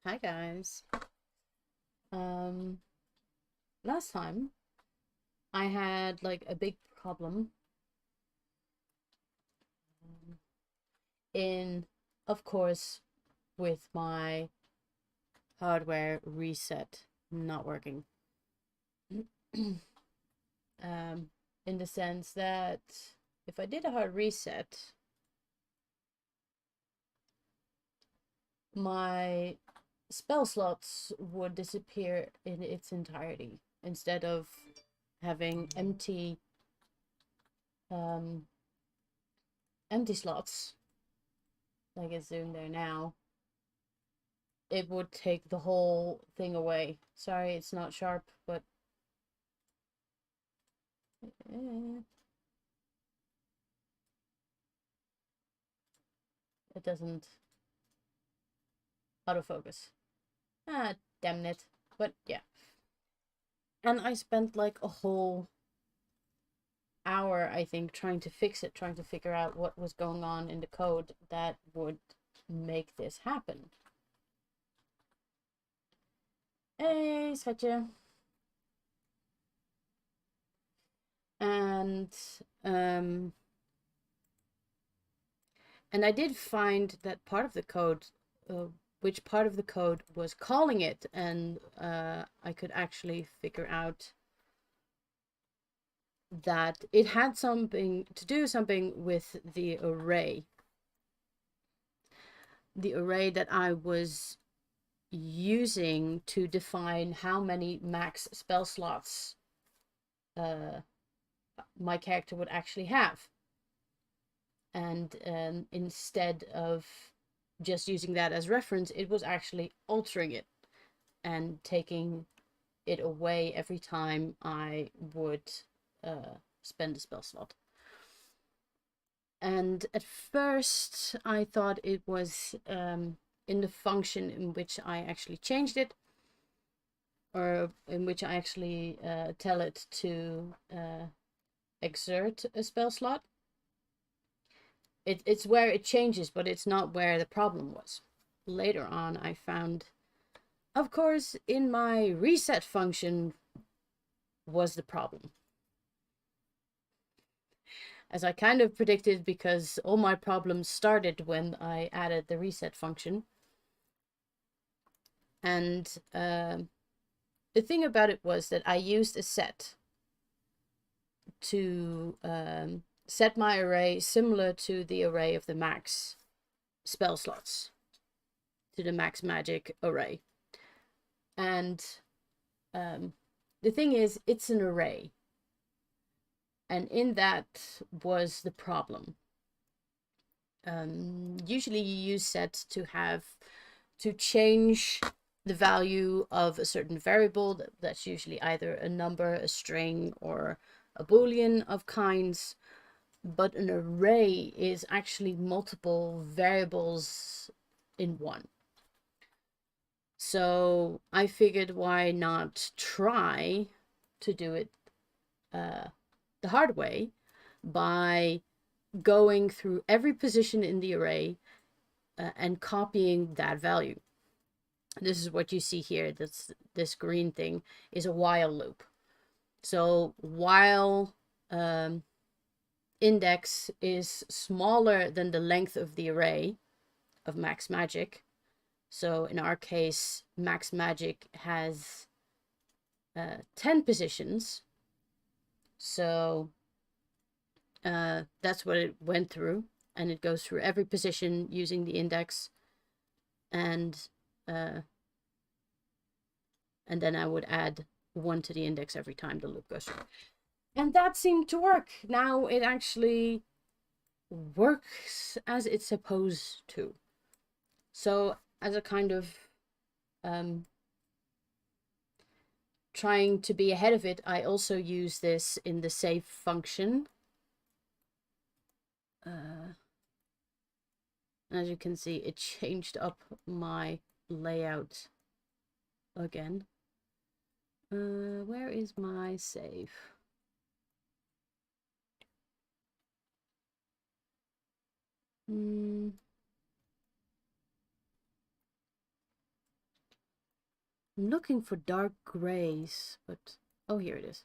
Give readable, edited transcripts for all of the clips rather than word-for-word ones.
Hi guys. Um, Last time I had like a big problem in, of course, with my hardware reset not working. In the sense that if I did a hard reset, my spell slots would disappear in its entirety instead of having um empty slots like it's doing there now. It would take the whole thing away. Sorry, it's not sharp, but it doesn't autofocus. Ah, damn it. But yeah. And I spent like a whole hour, I think, trying to fix it, trying to figure out what was going on in the code that would make this happen. Hey, Sretje. And um and I did find that part of the code, which part of the code was calling it, and I could actually figure out that it had something to do with the array. The array that I was using to define how many max spell slots my character would actually have. And instead of just using that as reference, it was actually altering it and taking it away every time I would spend a spell slot. And at first, I thought it was in the function in which I actually changed it, or in which I actually tell it to exert a spell slot. It's where it changes, but it's not where the problem was. Later on, I found, of course, in my reset function was the problem. As I kind of predicted, because all my problems started when I added the reset function. And the thing about it was that I used a set to set my array similar to the array of the max spell slots, to the max magic array. And the thing is, it's an array. And in that was the problem. Usually you use sets to change the value of a certain variable. That's usually either a number, a string, or a boolean of kinds. But an array is actually multiple variables in one. So I figured, why not try to do it the hard way by going through every position in the array and copying that value. This is what you see here. This green thing is a while loop. So while index is smaller than the length of the array of max magic, so in our case, max magic has 10 positions. So that's what it went through, and it goes through every position using the index, and then I would add 1 to the index every time the loop goes through. And that seemed to work. Now it actually works as it's supposed to. So as a kind of trying to be ahead of it, I also use this in the save function. As you can see, it changed up my layout again. Where is my save? I'm looking for dark grays, but oh, here it is.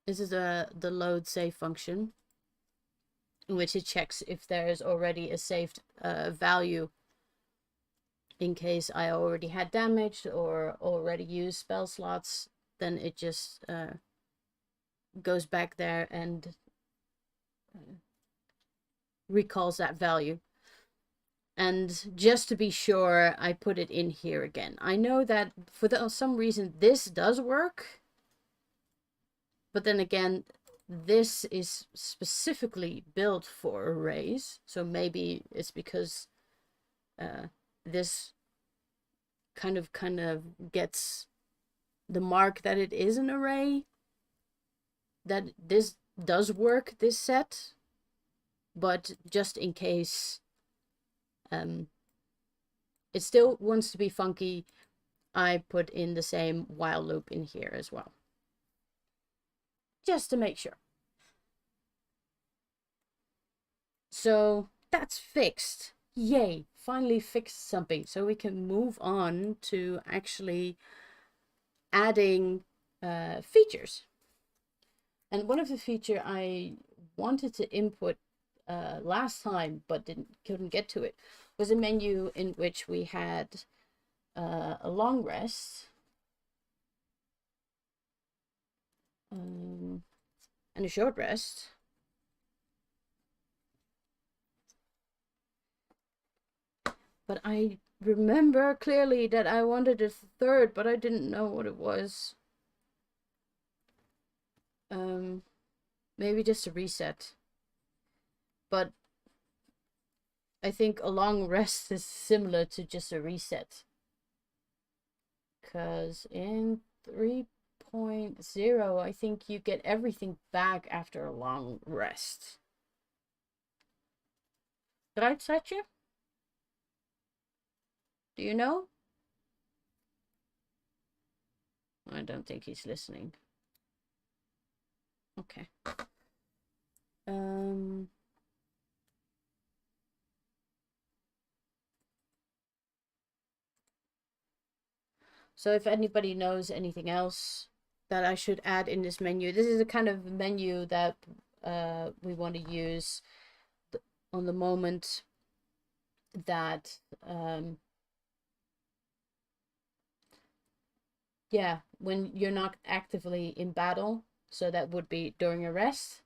This is the load save function, in which it checks if there is already a saved value in case I already had damaged or already used spell slots. Then it just goes back there and recalls that value. And just to be sure, I put it in here again. I know that for some reason this does work, but then again, this is specifically built for arrays, so maybe it's because this kind of gets the mark that it is an array, that this does work, this set, but just in case it still wants to be funky, I put in the same while loop in here as well, just to make sure. So that's fixed. Yay, finally fixed something, so we can move on to actually adding features. And one of the features I wanted to input last time but couldn't get to it was a menu in which we had a long rest and a short rest. But I remember clearly that I wanted a third, but I didn't know what it was. Maybe just a reset. But I think a long rest is similar to just a reset. Because in 3.0, I think you get everything back after a long rest. Right, Sretje? Do you know? I don't think he's listening. Okay. So if anybody knows anything else that I should add in this menu, this is the kind of menu that we want to use on the moment that yeah, when you're not actively in battle, so that would be during a rest.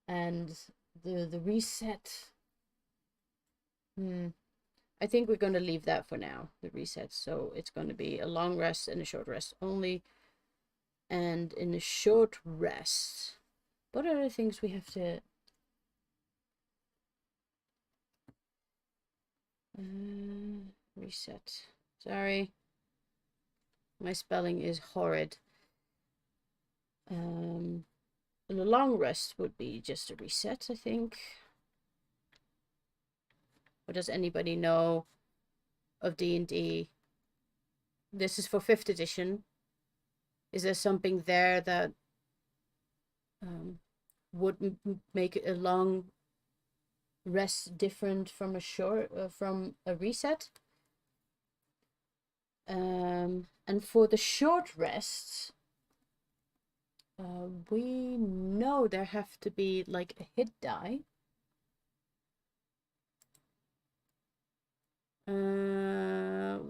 And the reset, I think we're going to leave that for now, the reset. So it's going to be a long rest and a short rest only. And in a short rest, what are the things we have to reset? Sorry, my spelling is horrid. And a long rest would be just a reset, I think. Or does anybody know of D&D? This is for 5th edition. Is there something there that would make a long rest different from a short from a reset? And for the short rests, we know there have to be like a hit die.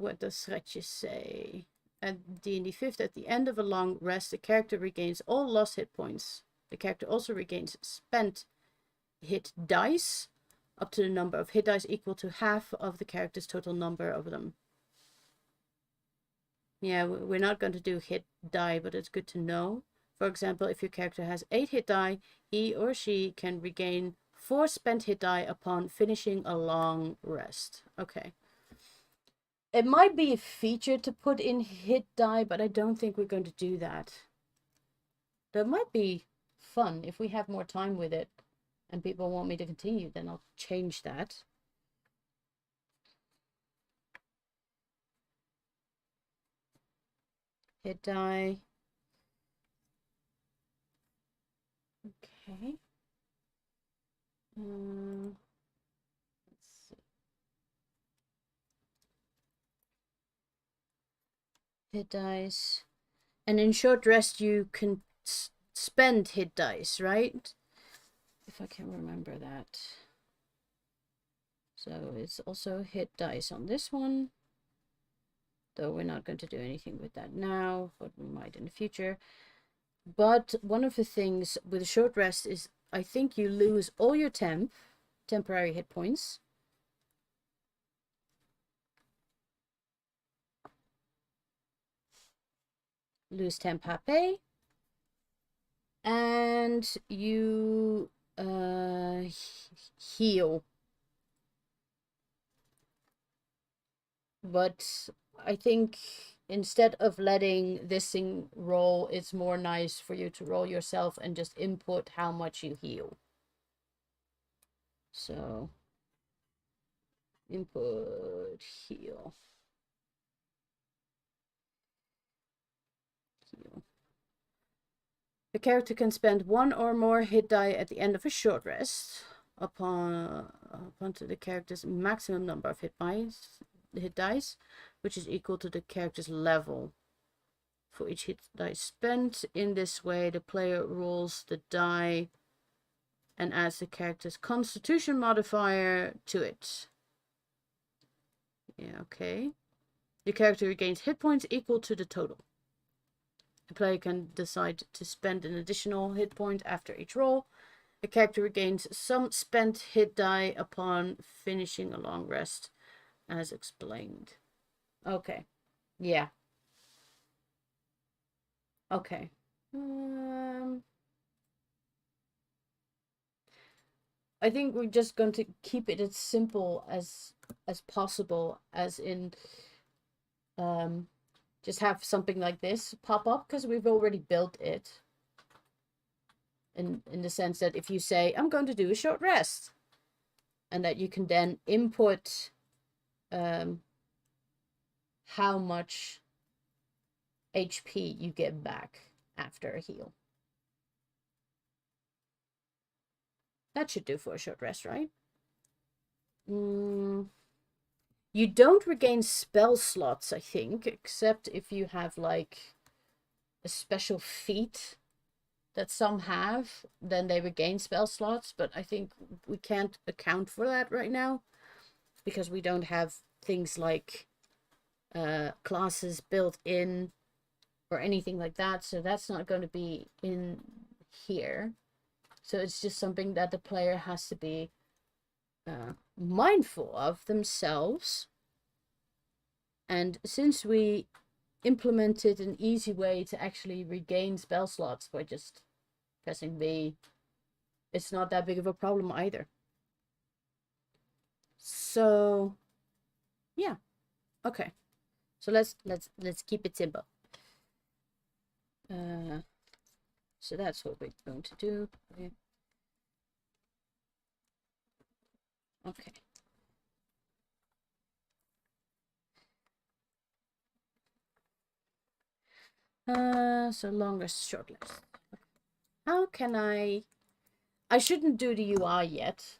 What does Sretje say? At D&D 5th, at the end of a long rest, the character regains all lost hit points. The character also regains spent hit dice, up to the number of hit dice equal to half of the character's total number of them. Yeah, we're not going to do hit die, but it's good to know. For example, if your character has 8 hit die, he or she can regain 4 spent hit die upon finishing a long rest. Okay. It might be a feature to put in hit die, but I don't think we're going to do that. That might be fun if we have more time with it and people want me to continue, then I'll change that. Hit die. Okay. Let's see. hit dice. And in short rest, you can spend hit dice, right? If I can remember that. So it's also hit dice on this one. Though we're not going to do anything with that now, but we might in the future. But one of the things with a short rest is I think you lose all your temporary hit points. Lose temp HP. And you heal. But I think instead of letting this thing roll, it's more nice for you to roll yourself and just input how much you heal. So input heal. The character can spend one or more hit die at the end of a short rest upon to the character's maximum number of hit dice, which is equal to the character's level. For each hit die spent in this way, the player rolls the die and adds the character's constitution modifier to it. Yeah, okay. The character regains hit points equal to the total. The player can decide to spend an additional hit point after each roll. The character regains some spent hit die upon finishing a long rest, as explained. Okay. Yeah. Okay. I think we're just going to keep it as simple as possible, as in just have something like this pop up, because we've already built it. In the sense that if you say, I'm going to do a short rest, and that you can then input how much HP you get back after a heal. That should do for a short rest, right? You don't regain spell slots, I think, except if you have like a special feat that some have, then they regain spell slots, but I think we can't account for that right now because we don't have things like classes built in or anything like that, so that's not going to be in here. So it's just something that the player has to be mindful of themselves. And since we implemented an easy way to actually regain spell slots by just pressing B, it's not that big of a problem either. So yeah, okay. So let's keep it simple. So that's what we're going to do. Okay. So long rest, short rest. How can I shouldn't do the UI yet.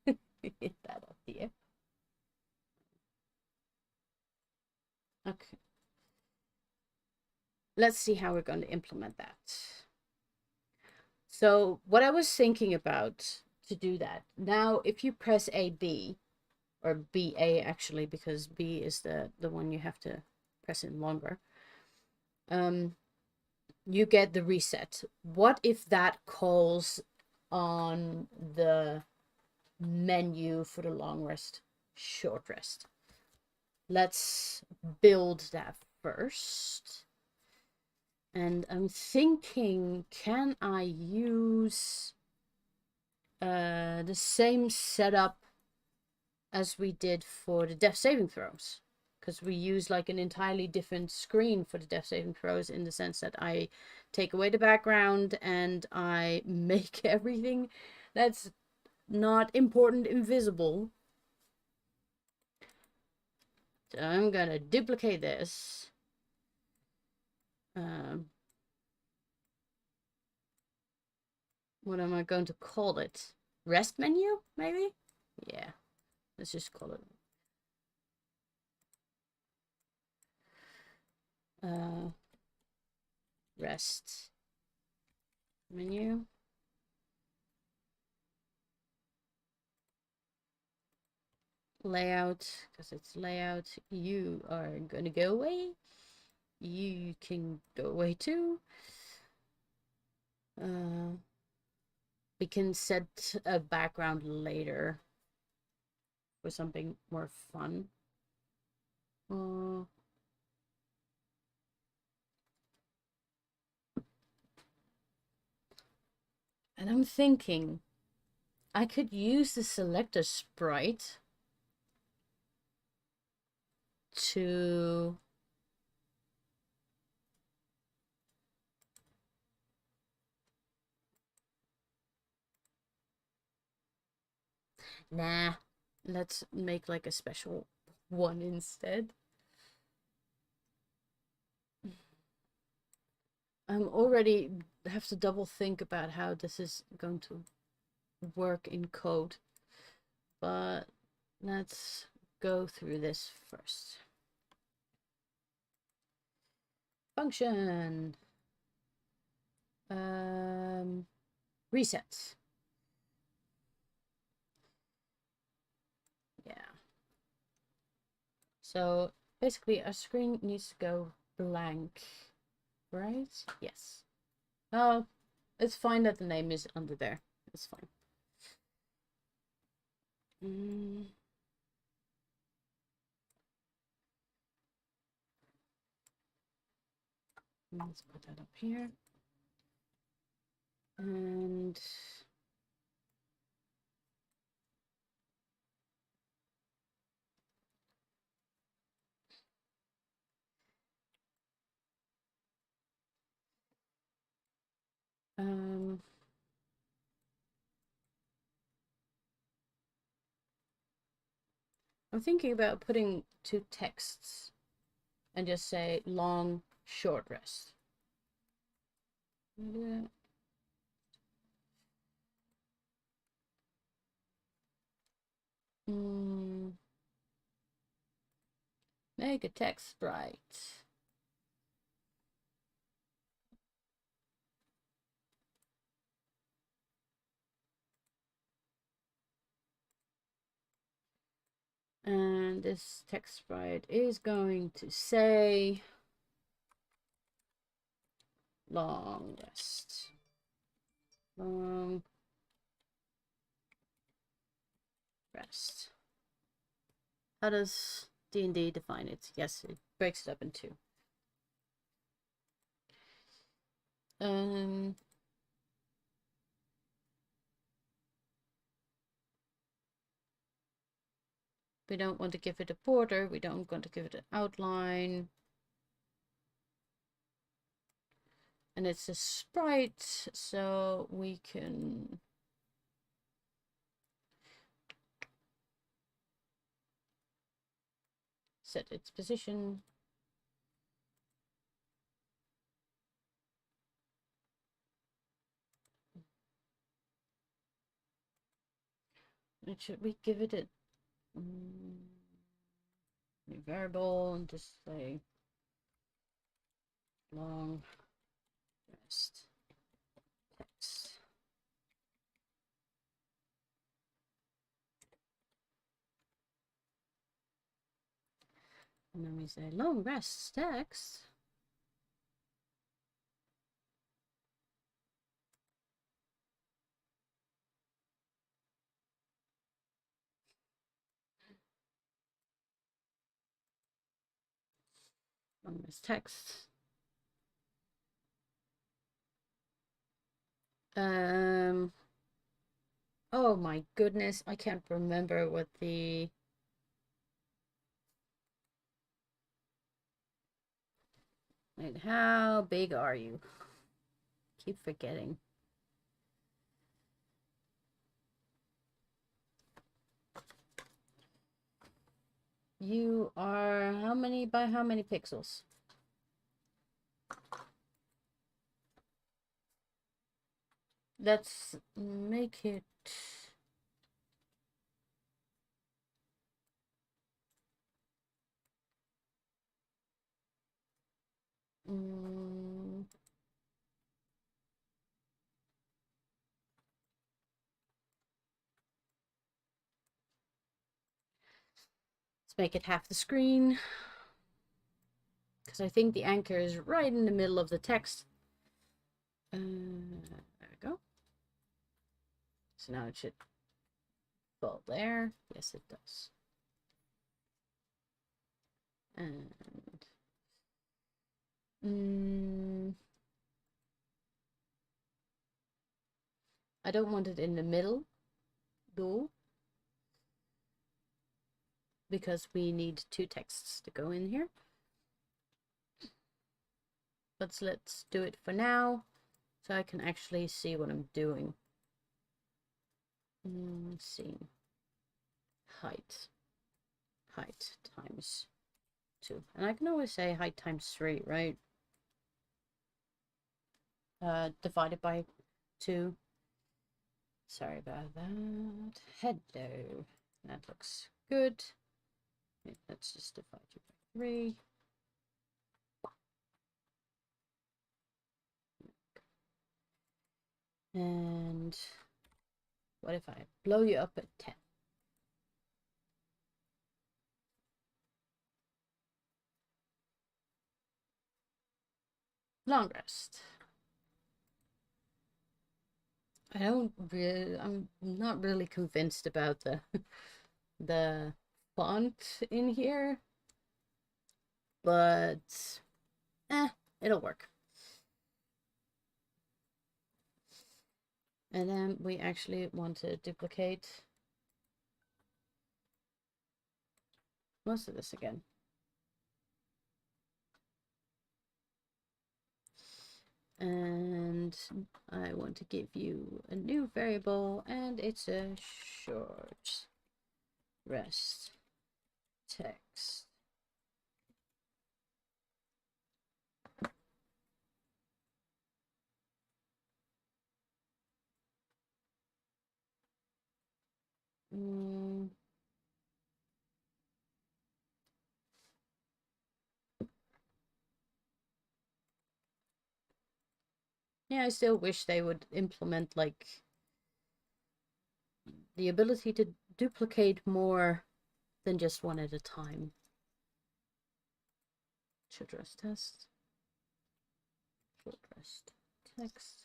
Get that up here. Okay. Let's see how we're going to implement that. So what I was thinking about to do that, now if you press AB, or BA actually, because B is the one you have to press in longer, you get the reset. What if that calls on the menu for the long rest, short rest? Let's build that first. And I'm thinking, can I use the same setup as we did for the death saving throws? Because we use like an entirely different screen for the death saving throws, in the sense that I take away the background and I make everything that's not important invisible. So I'm gonna duplicate this. What am I going to call it? Rest menu, maybe? Yeah, let's just call it. rest menu. Layout, because it's layout. You are gonna go away. You can go away too. We can set a background later for something more fun. And I'm thinking I could use the selector sprite to nah, let's make like a special one instead. I'm already have to double think about how this is going to work in code, but let's go through this first. Function. Reset. Yeah. So basically our screen needs to go blank, right? Yes. Oh, it's fine that the name is under there. It's fine. Let's put that up here. And I'm thinking about putting two texts and just say long, short rest. Make a text sprite. And this text sprite is going to say long rest. Long rest. How does DnD define it? Yes, it breaks it up in two. We don't want to give it a border. We don't want to give it an outline. And it's a sprite, so we can set its position. And should we give it a variable and just say long rest text? And then we say long rest text. Long rest text. Oh my goodness, I can't remember what the wait, how big are you? Keep forgetting. You are how many by how many pixels? Let's make it Let's make it half the screen. Because I think the anchor is right in the middle of the text. There we go. So now it should fall there. Yes, it does. And I don't want it in the middle, though, because we need two texts to go in here. But let's do it for now, so I can actually see what I'm doing. Let's see. Height times 2. And I can always say height times 3, right? Divided by 2. Sorry about that. Hello. That looks good. Let's just divide you by 3. And what if I blow you up at 10? Long rest. I'm not really convinced about the font in here, but it'll work. And then we actually want to duplicate most of this again. And I want to give you a new variable, and it's a short rest text. Yeah, I still wish they would implement like the ability to duplicate more than just one at a time. Short rest test. Short rest text.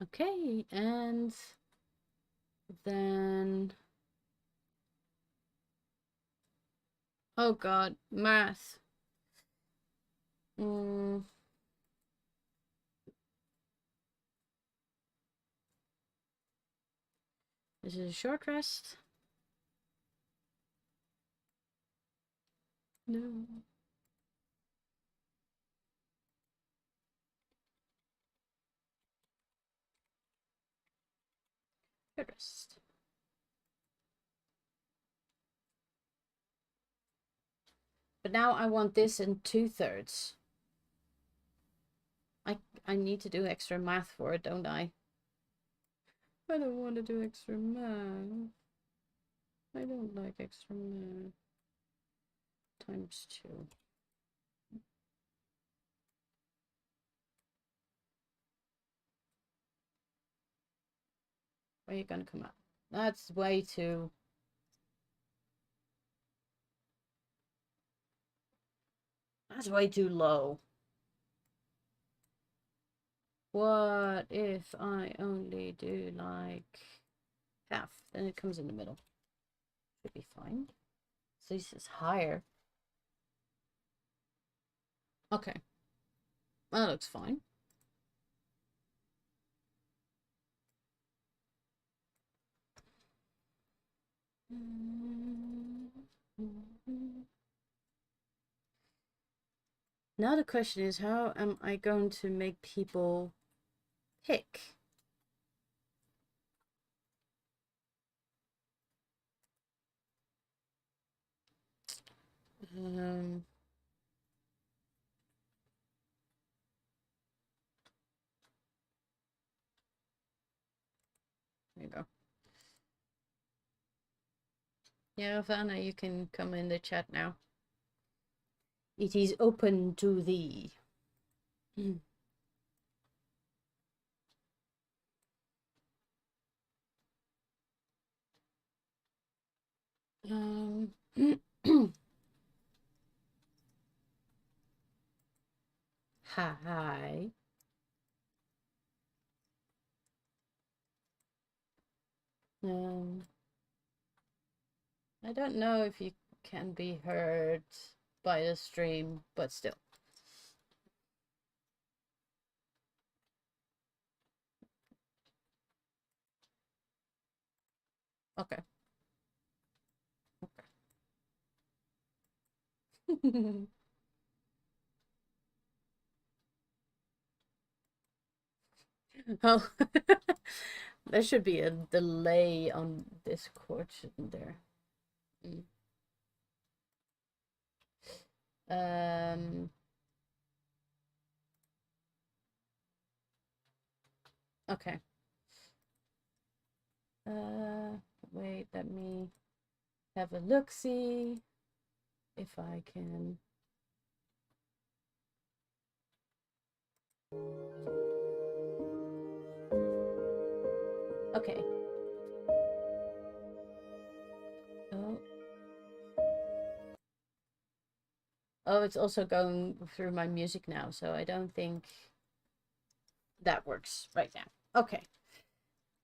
Okay, and then oh god, math. This is a short rest. No. Short rest. But now I want this in 2/3. I need to do extra math for it, don't I? I don't want to do extra math. I don't like extra math. Times 2. Where are you gonna come out? That's way too... That's way too low. What if I only do like half? Then it comes in the middle. Should be fine. So this is higher. Okay. That looks fine. Now the question is, how am I going to make people pick? Yaravana, you can come in the chat now. It is open to thee. Hi. I don't know if you can be heard by the stream, but still. Okay. Okay. Oh, there should be a delay on Discord, shouldn't there? Okay. Wait, let me have a look, see if I can. Okay. Oh. Oh, it's also going through my music now, so I don't think that works right now. Okay.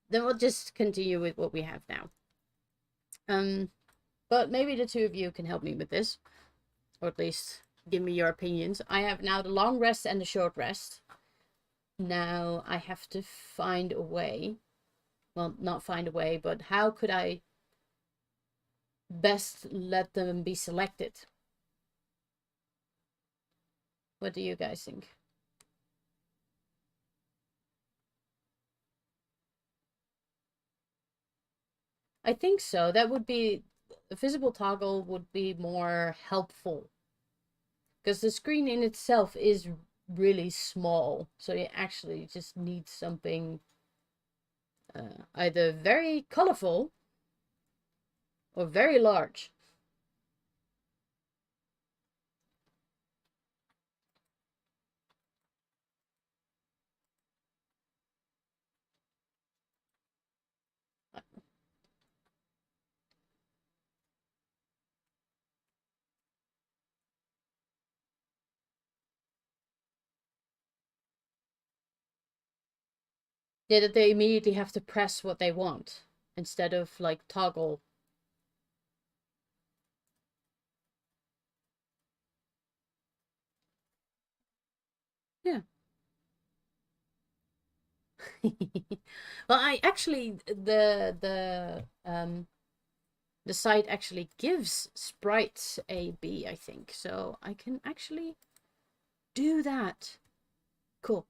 Then we'll just continue with what we have now. But maybe the two of you can help me with this, or at least give me your opinions. I have now the long rest and the short rest. Now I have to find a way. Well, not find a way, but how could I best let them be selected? What do you guys think? I think so. That would be, a visible toggle would be more helpful. Because the screen in itself is really small. So you actually just need something either very colorful or very large. Yeah, that they immediately have to press what they want instead of like toggle. Yeah. Well, I actually the site actually gives sprites A, B, I think. So I can actually do that. Cool.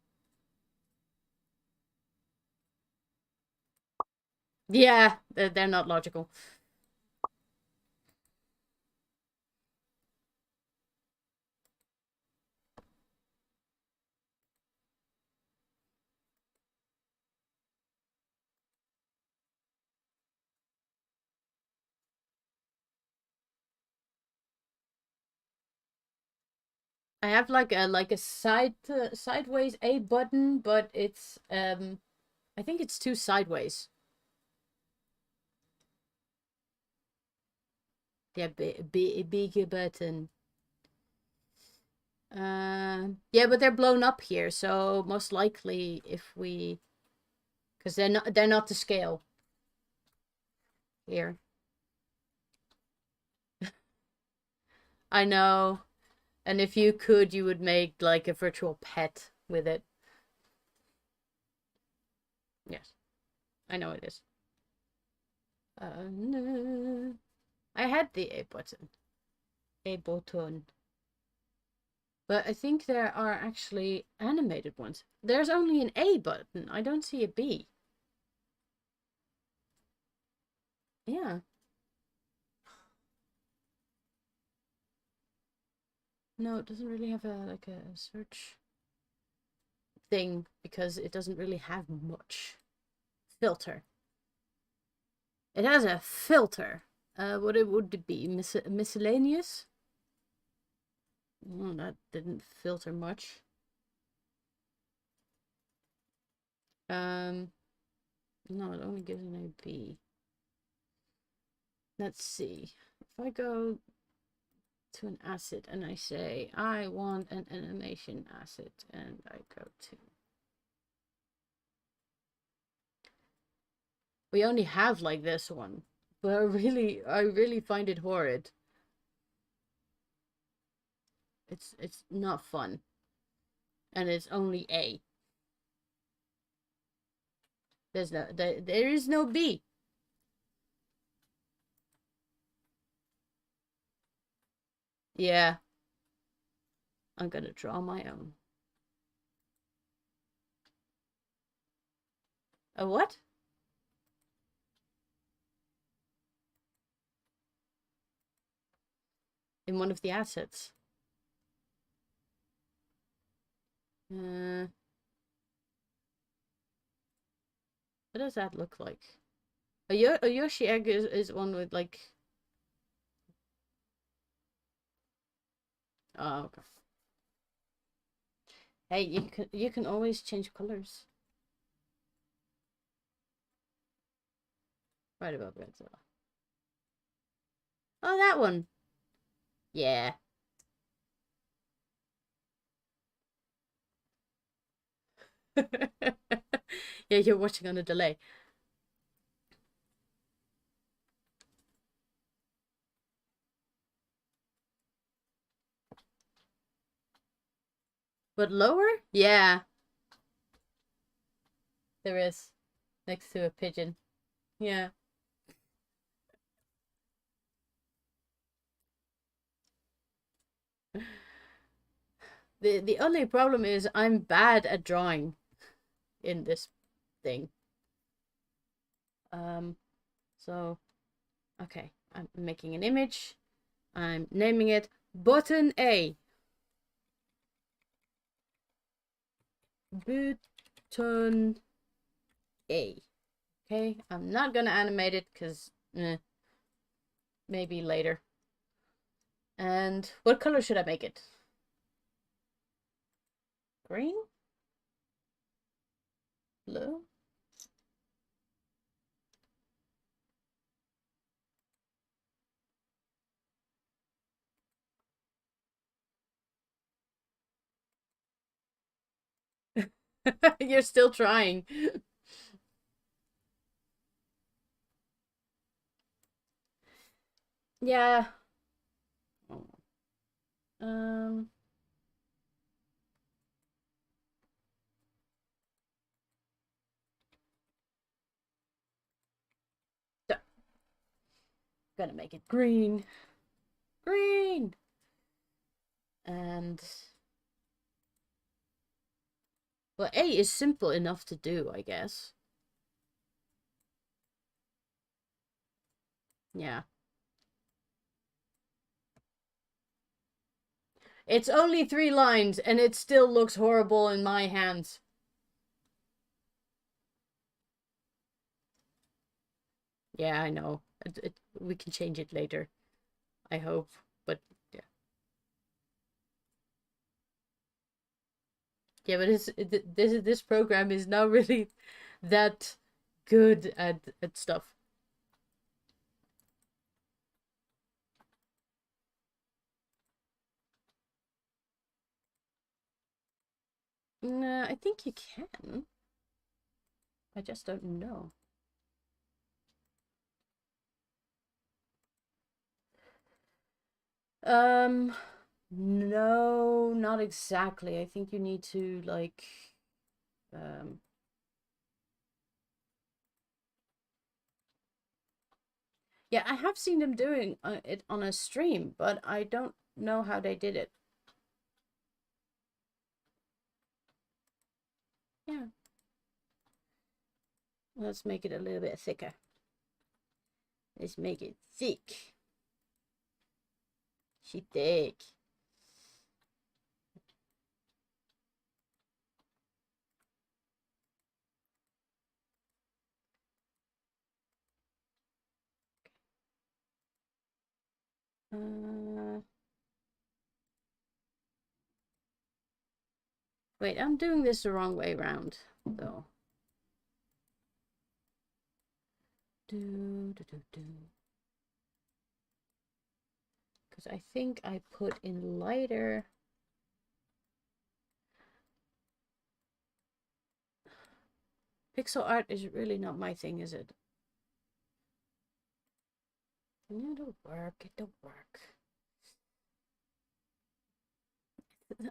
Yeah, they're not logical. I have like a sideways A button, but it's I think it's too sideways. Yeah, big button. Yeah, but they're blown up here, so most likely if we, because they're not to scale here. I know, and if you could, you would make like a virtual pet with it. Yes, I know it is. No. I had the A button. A button. But I think there are actually animated ones. There's only an A button. I don't see a B. Yeah. No, it doesn't really have a like a search thing because it doesn't really have much filter. It has a filter. What it would be? Miscellaneous? Oh, that didn't filter much. No, it only gives an AB. Let's see. If I go to an asset and I say, I want an animation asset, and I go to... We only have like this one, but I really find it horrid. It's not fun. And it's only A. There is no B. Yeah. I'm gonna draw my own. A what? In one of the assets. What does that look like? A Yoshi egg is one with like... Oh, okay. Hey, you can always change colors. Right above Godzilla. Oh, that one. Yeah. Yeah, you're watching on a delay. But lower? Yeah. There is. Next to a pigeon. Yeah. The only problem is I'm bad at drawing in this thing. So okay, I'm making an image. I'm naming it button A. Button A. Okay, I'm not gonna animate it because maybe later. And what color should I make it? Green? Blue? You're still trying. Yeah. Um. So, gonna make it green. Green. And well, A is simple enough to do, I guess. Yeah. It's only 3 lines, and it still looks horrible in my hands. Yeah, I know. We can change it later. I hope. But yeah. Yeah, but this program is not really that good at stuff. Nah, I think you can. I just don't know. No, not exactly. I think you need to like yeah, I have seen them doing it on a stream, but I don't know how they did it. Yeah. Let's make it a little bit thicker. Let's make it thick. She thick. Wait, I'm doing this the wrong way around, though. Because I think I put in lighter. Pixel art is really not my thing, is it? It'll work. It'll work.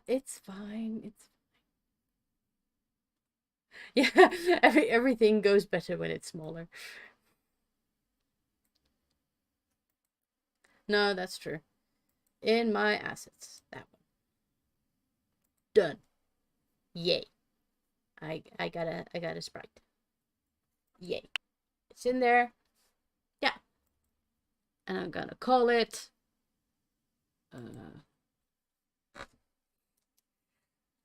It's fine. It's yeah. Everything goes better when it's smaller. No, that's true. In my assets, that one. Done. Yay. I got a sprite. Yay. It's in there. Yeah. And I'm gonna call it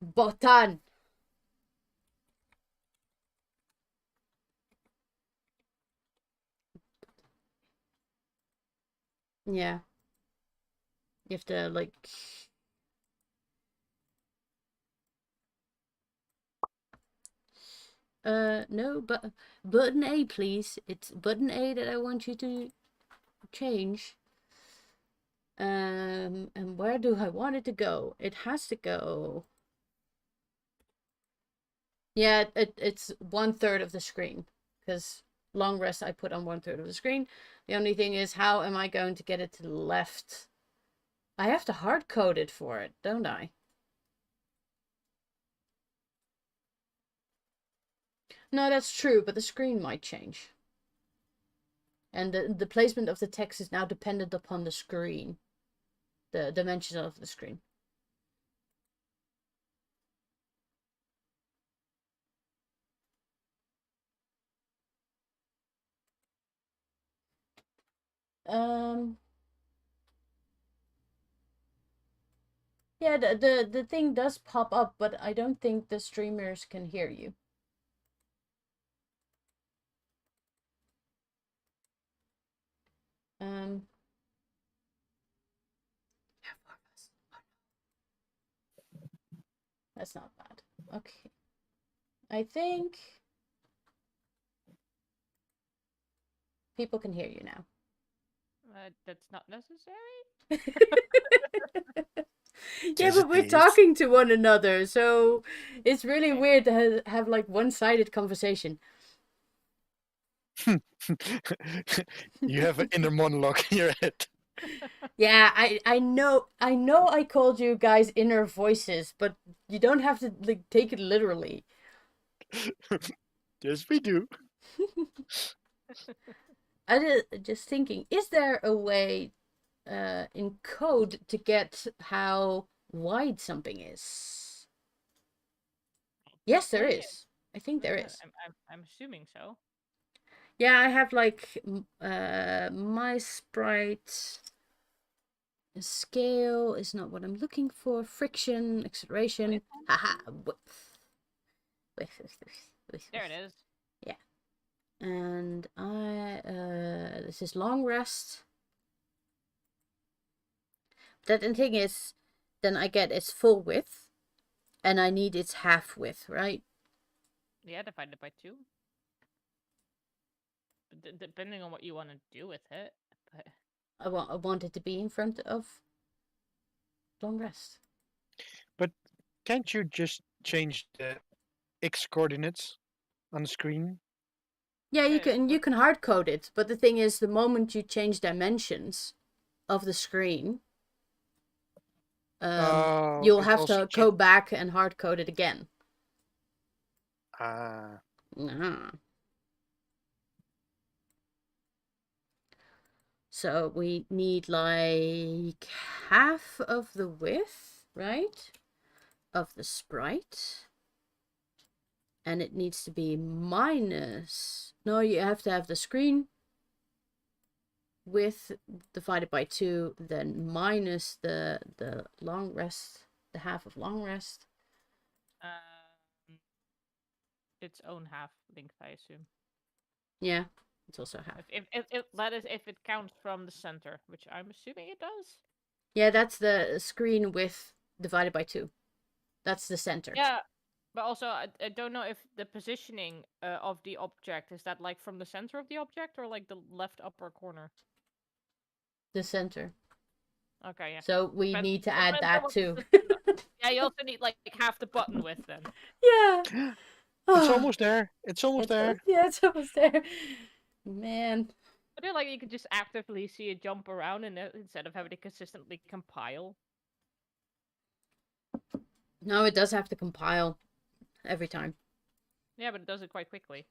Botan. Yeah. You have to like no, but button A, please. It's button A that I want you to change. And where do I want it to go? It has to go. Yeah, it's 1/3 of the screen, because long rest I put on 1/3 of the screen. The only thing is, how am I going to get it to the left? I have to hard code it for it, don't I? No, that's true, but the screen might change. And the placement of the text is now dependent upon the screen. The dimensions of the screen. Yeah, the thing does pop up, but I don't think the streamers can hear you. That's not bad. Okay. I think people can hear you now. That's not necessary. Yeah, but we're talking to one another, so it's really Okay. weird to have like one-sided conversation. You have an inner monologue in your head. Yeah, I know I called you guys inner voices, but you don't have to like take it literally. Yes, we do. I just thinking, is there a way in code to get how wide something is? Yes, there is. I think there is. I'm assuming so. Yeah, I have like my sprite scale is not what I'm looking for. Friction, acceleration. Haha. There it is. Yeah. And this is long rest. That the thing is, then I get its full width, and I need its half width, right? Yeah, divided by 2. But depending on what you want to do with it. But I want it to be in front of long rest. But can't you just change the x coordinates on the screen? Yeah, you can hard code it, but the thing is, the moment you change dimensions of the screen, you'll have to go back and hard code it again. So we need like half of the width, right? Of the sprite. And it needs to be minus. No, you have to have the screen width divided by 2, then minus the long rest, the half of long rest. its own half length, I assume. Yeah. It's also half. If it counts from the center, which I'm assuming it does. Yeah, that's the screen width divided by 2. That's the center. Yeah, but also I don't know if the positioning of the object is that like from the center of the object or like the left upper corner. The center. Okay, yeah. So we But need to the add center that was too. Yeah, you also need like half the button width then. Yeah. It's Oh, almost there. It's almost there. yeah, it's almost there. Man. I feel like you could just actively see it jump around instead of having to consistently compile. No, it does have to compile every time. Yeah, but it does it quite quickly.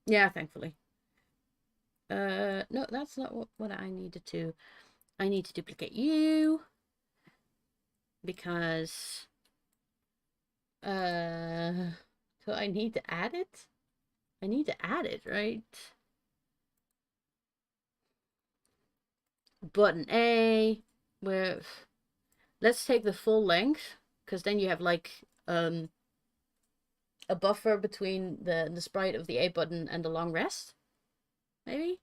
Yeah, thankfully. No, that's not what I needed to. I need to duplicate you. Because... So I need to add it? I need to add it, right? Button A. Where... Let's take the full length. Because then you have like... a buffer between the sprite of the A button and the long rest? Maybe?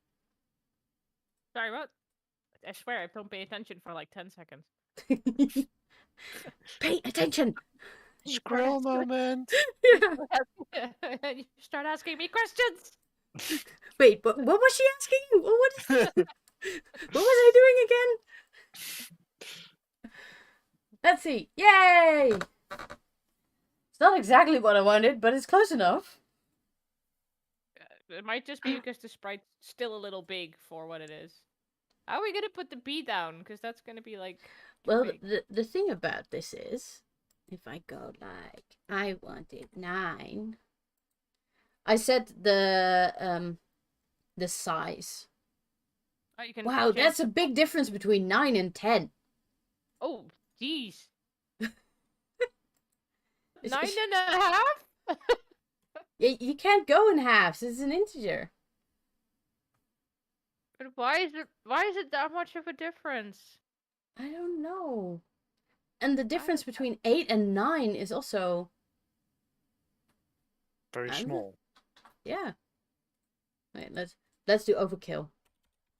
Sorry, what? I swear I don't pay attention for like 10 seconds. Pay attention! Scroll moment. Yeah. You start asking me questions! Wait, but what was she asking you? What was I doing again? Let's see. Yay! It's not exactly what I wanted, but it's close enough. It might just be because the sprite's still a little big for what it is. How are we gonna put the B down? Because that's gonna be like. Well, big. the thing about this is, if I go like, I wanted 9. I set the size. Oh, you can Wow, change- that's a big difference between 9 and 10. Oh, jeez. It's- 9.5? You can't go in halves. It's an integer. But why is it that much of a difference? I don't know. And the difference between 8 and 9 is also... Very I'm- small. Yeah. Wait, let's do overkill.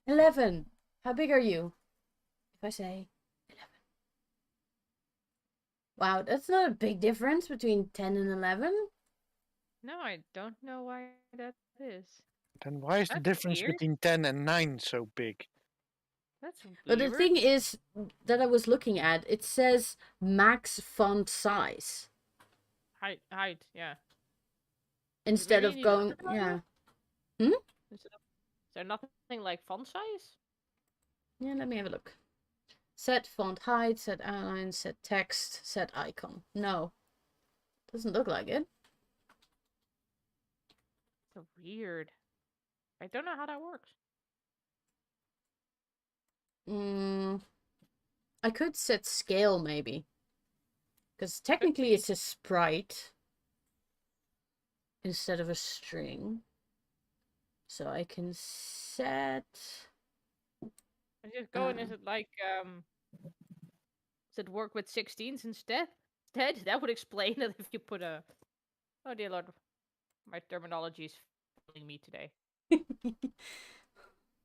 11. How big are you? If I say 11. Wow, that's not a big difference between 10 and 11. No, I don't know why that is. Then why is the That's difference weird. between 10 and 9 so big? That's weird. But the thing is that I was looking at, it says max font size. height, yeah. Instead really of need going, that? yeah. Is there nothing like font size? Yeah, let me have a look. Set font height, set outline, set text, set icon. No. Doesn't look like it. So weird. I don't know how that works. I could set scale maybe. Because technically it's a sprite instead of a string. So I can set... I just go and is it like does it work with 16s instead? That would explain it if you put a. Oh dear lord, my terminology is failing me today.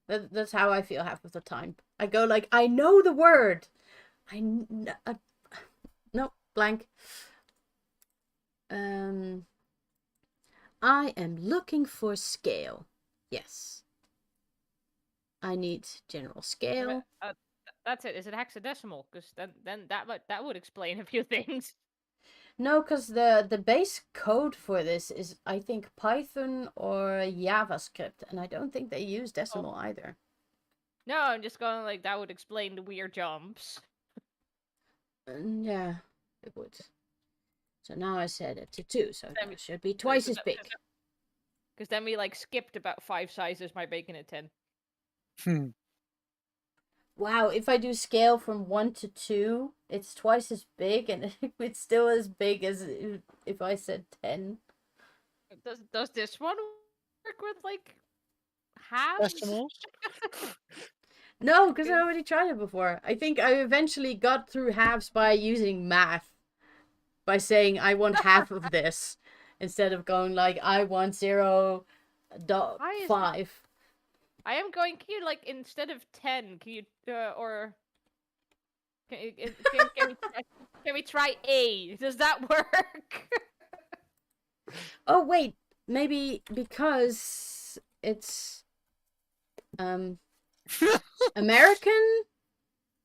That's how I feel half of the time. I go like, I know the word. No, blank. I am looking for scale. Yes. I need general scale. That's it. Is it hexadecimal? Because then that would explain a few things. No, because the base code for this is, I think, Python or JavaScript, and I don't think they use decimal either. No, I'm just going like that would explain the weird jumps. Yeah, it would. So now I set it to 2, so Then it should be twice as big. Because then we like skipped about 5 sizes by making it 10. Wow, if I do scale from 1 to 2, it's twice as big, and it's still as big as if I said 10. Does this one work with like halves? Decimals? No, because I already tried it before. I think I eventually got through halves by using math. By saying I want half of this. Instead of going like, I want 0 Why is 5. I am going. Can you like instead of 10? Can you or can we try A? Does that work? Oh wait, maybe because it's American?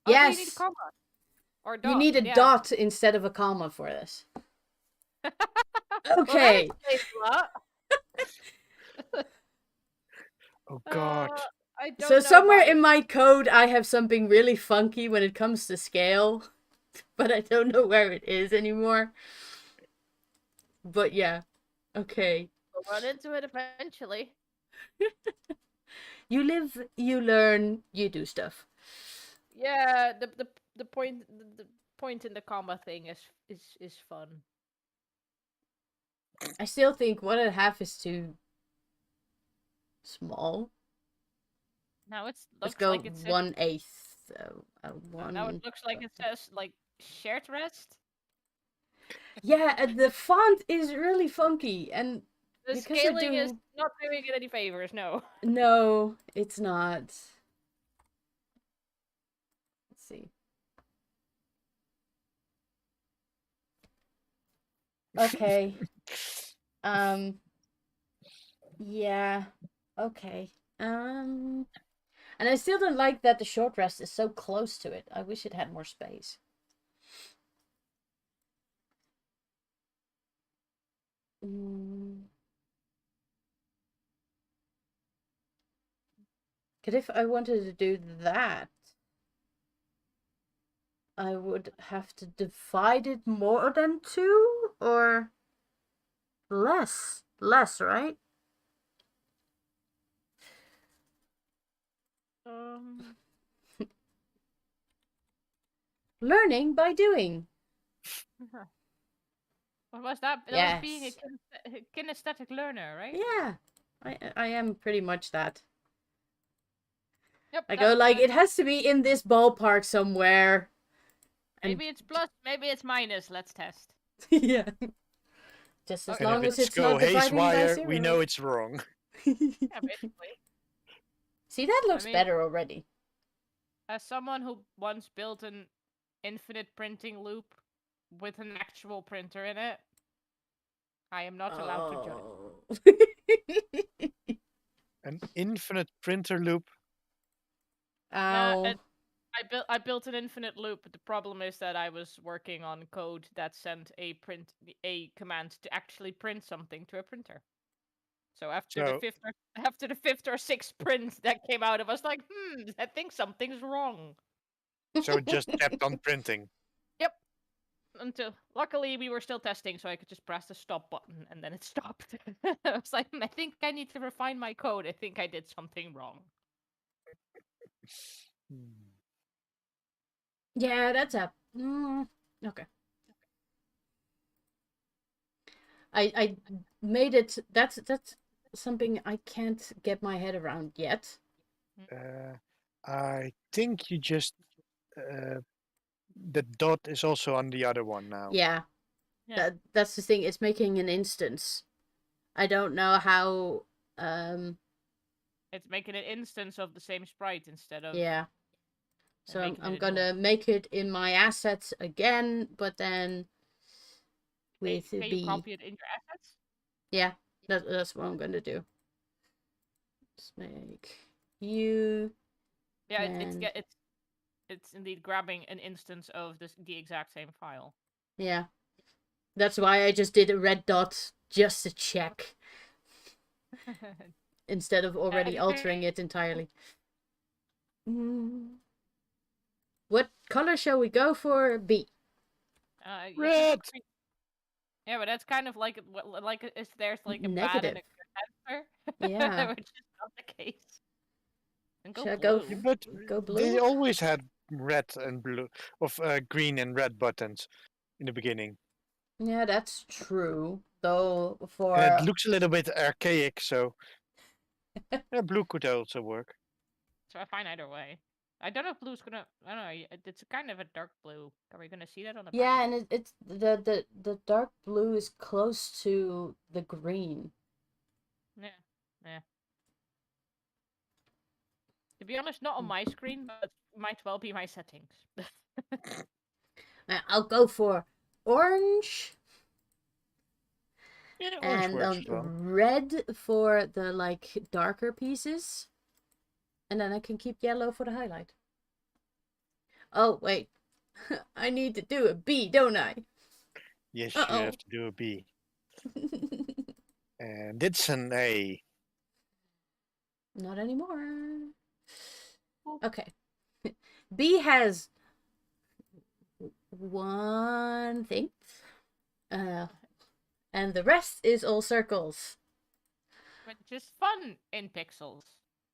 Oh, do you need a Yes. comma or You dot? need a Yeah. dot instead of a comma for this. Well, that Okay. explains a lot. Oh god. I don't So know somewhere why. in my code I have something really funky when it comes to scale, but I don't know where it is anymore. But yeah. Okay. We'll run into it eventually. You live, you learn, you do stuff. Yeah, the point in the comma thing is fun. I still think 1.5 is too small. Now it Let's looks go like it says. 1/8. Now it 1. looks like it says like shared rest. Yeah, the font is really funky, and The because we're scaling is doing... not doing it any favors. No. No, it's not. Let's see. Okay. Yeah. Okay. And I still don't like that the short rest is so close to it. I wish it had more space. But if I wanted to do that, I would have to divide it more than 2 or less. Less, right? Learning by doing. What was that? That was being a kinesthetic learner, right? Yeah. I am pretty much that. Yep. I that go looks like, good. it has to be in this ballpark somewhere. Maybe it's plus, maybe it's minus. Let's test. Yeah. Just as And long if as it's it's go not dividing by haywire, 0. we know it's wrong. Yeah, basically. See, that looks mean- better already. As someone who once built an infinite printing loop with an actual printer in it, I am not allowed to judge. An infinite printer loop. Ow. I built an infinite loop, but the problem is that I was working on code that sent a command to actually print something to a printer. So after the fifth or sixth print that came out, I was like, I think something's wrong. So it just kept on printing. Yep. Until luckily we were still testing, so I could just press the stop button and then it stopped. I was like, I think I need to refine my code. I think I did something wrong. Yeah, that's a... okay. I made it... That's something I can't get my head around yet. I think you just... the dot is also on the other one now. Yeah. That's the thing. It's making an instance. I don't know how... It's making an instance of the same sprite instead of... Yeah. So I'm making gonna make it in my assets again, but then with Can you copy it in your assets? Yeah, that's what I'm gonna do. Let's make you... Yeah, and... it's indeed grabbing an instance of the exact same file. Yeah. That's why I just did a red dot just to check. Instead of already altering it entirely. What color shall we go for? B. Red! Yeah, but that's kind of like if there's like a bad and a Negative. good answer. Yeah. Which is not the case. And go Should I blue. go Yeah, but go they blue? always had red and blue, green and red buttons in the beginning. Yeah, that's true. Though for... And it looks a little bit archaic, so yeah, blue could also work. So I find either way. I don't know if blue's gonna. I don't know. It's kind of a dark blue. Are we gonna see that on the? Yeah, and it's the dark blue is close to the green. Yeah. To be honest, not on my screen, but might well be my settings. I'll go for orange Yeah, orange and works well. red for the like darker pieces. And then I can keep yellow for the highlight. Oh, wait. I need to do a B, don't I? Yes, Uh-oh. you have to do a B. And it's an A. Not anymore. Okay. B has one thing. And the rest is all circles. Which is fun in pixels.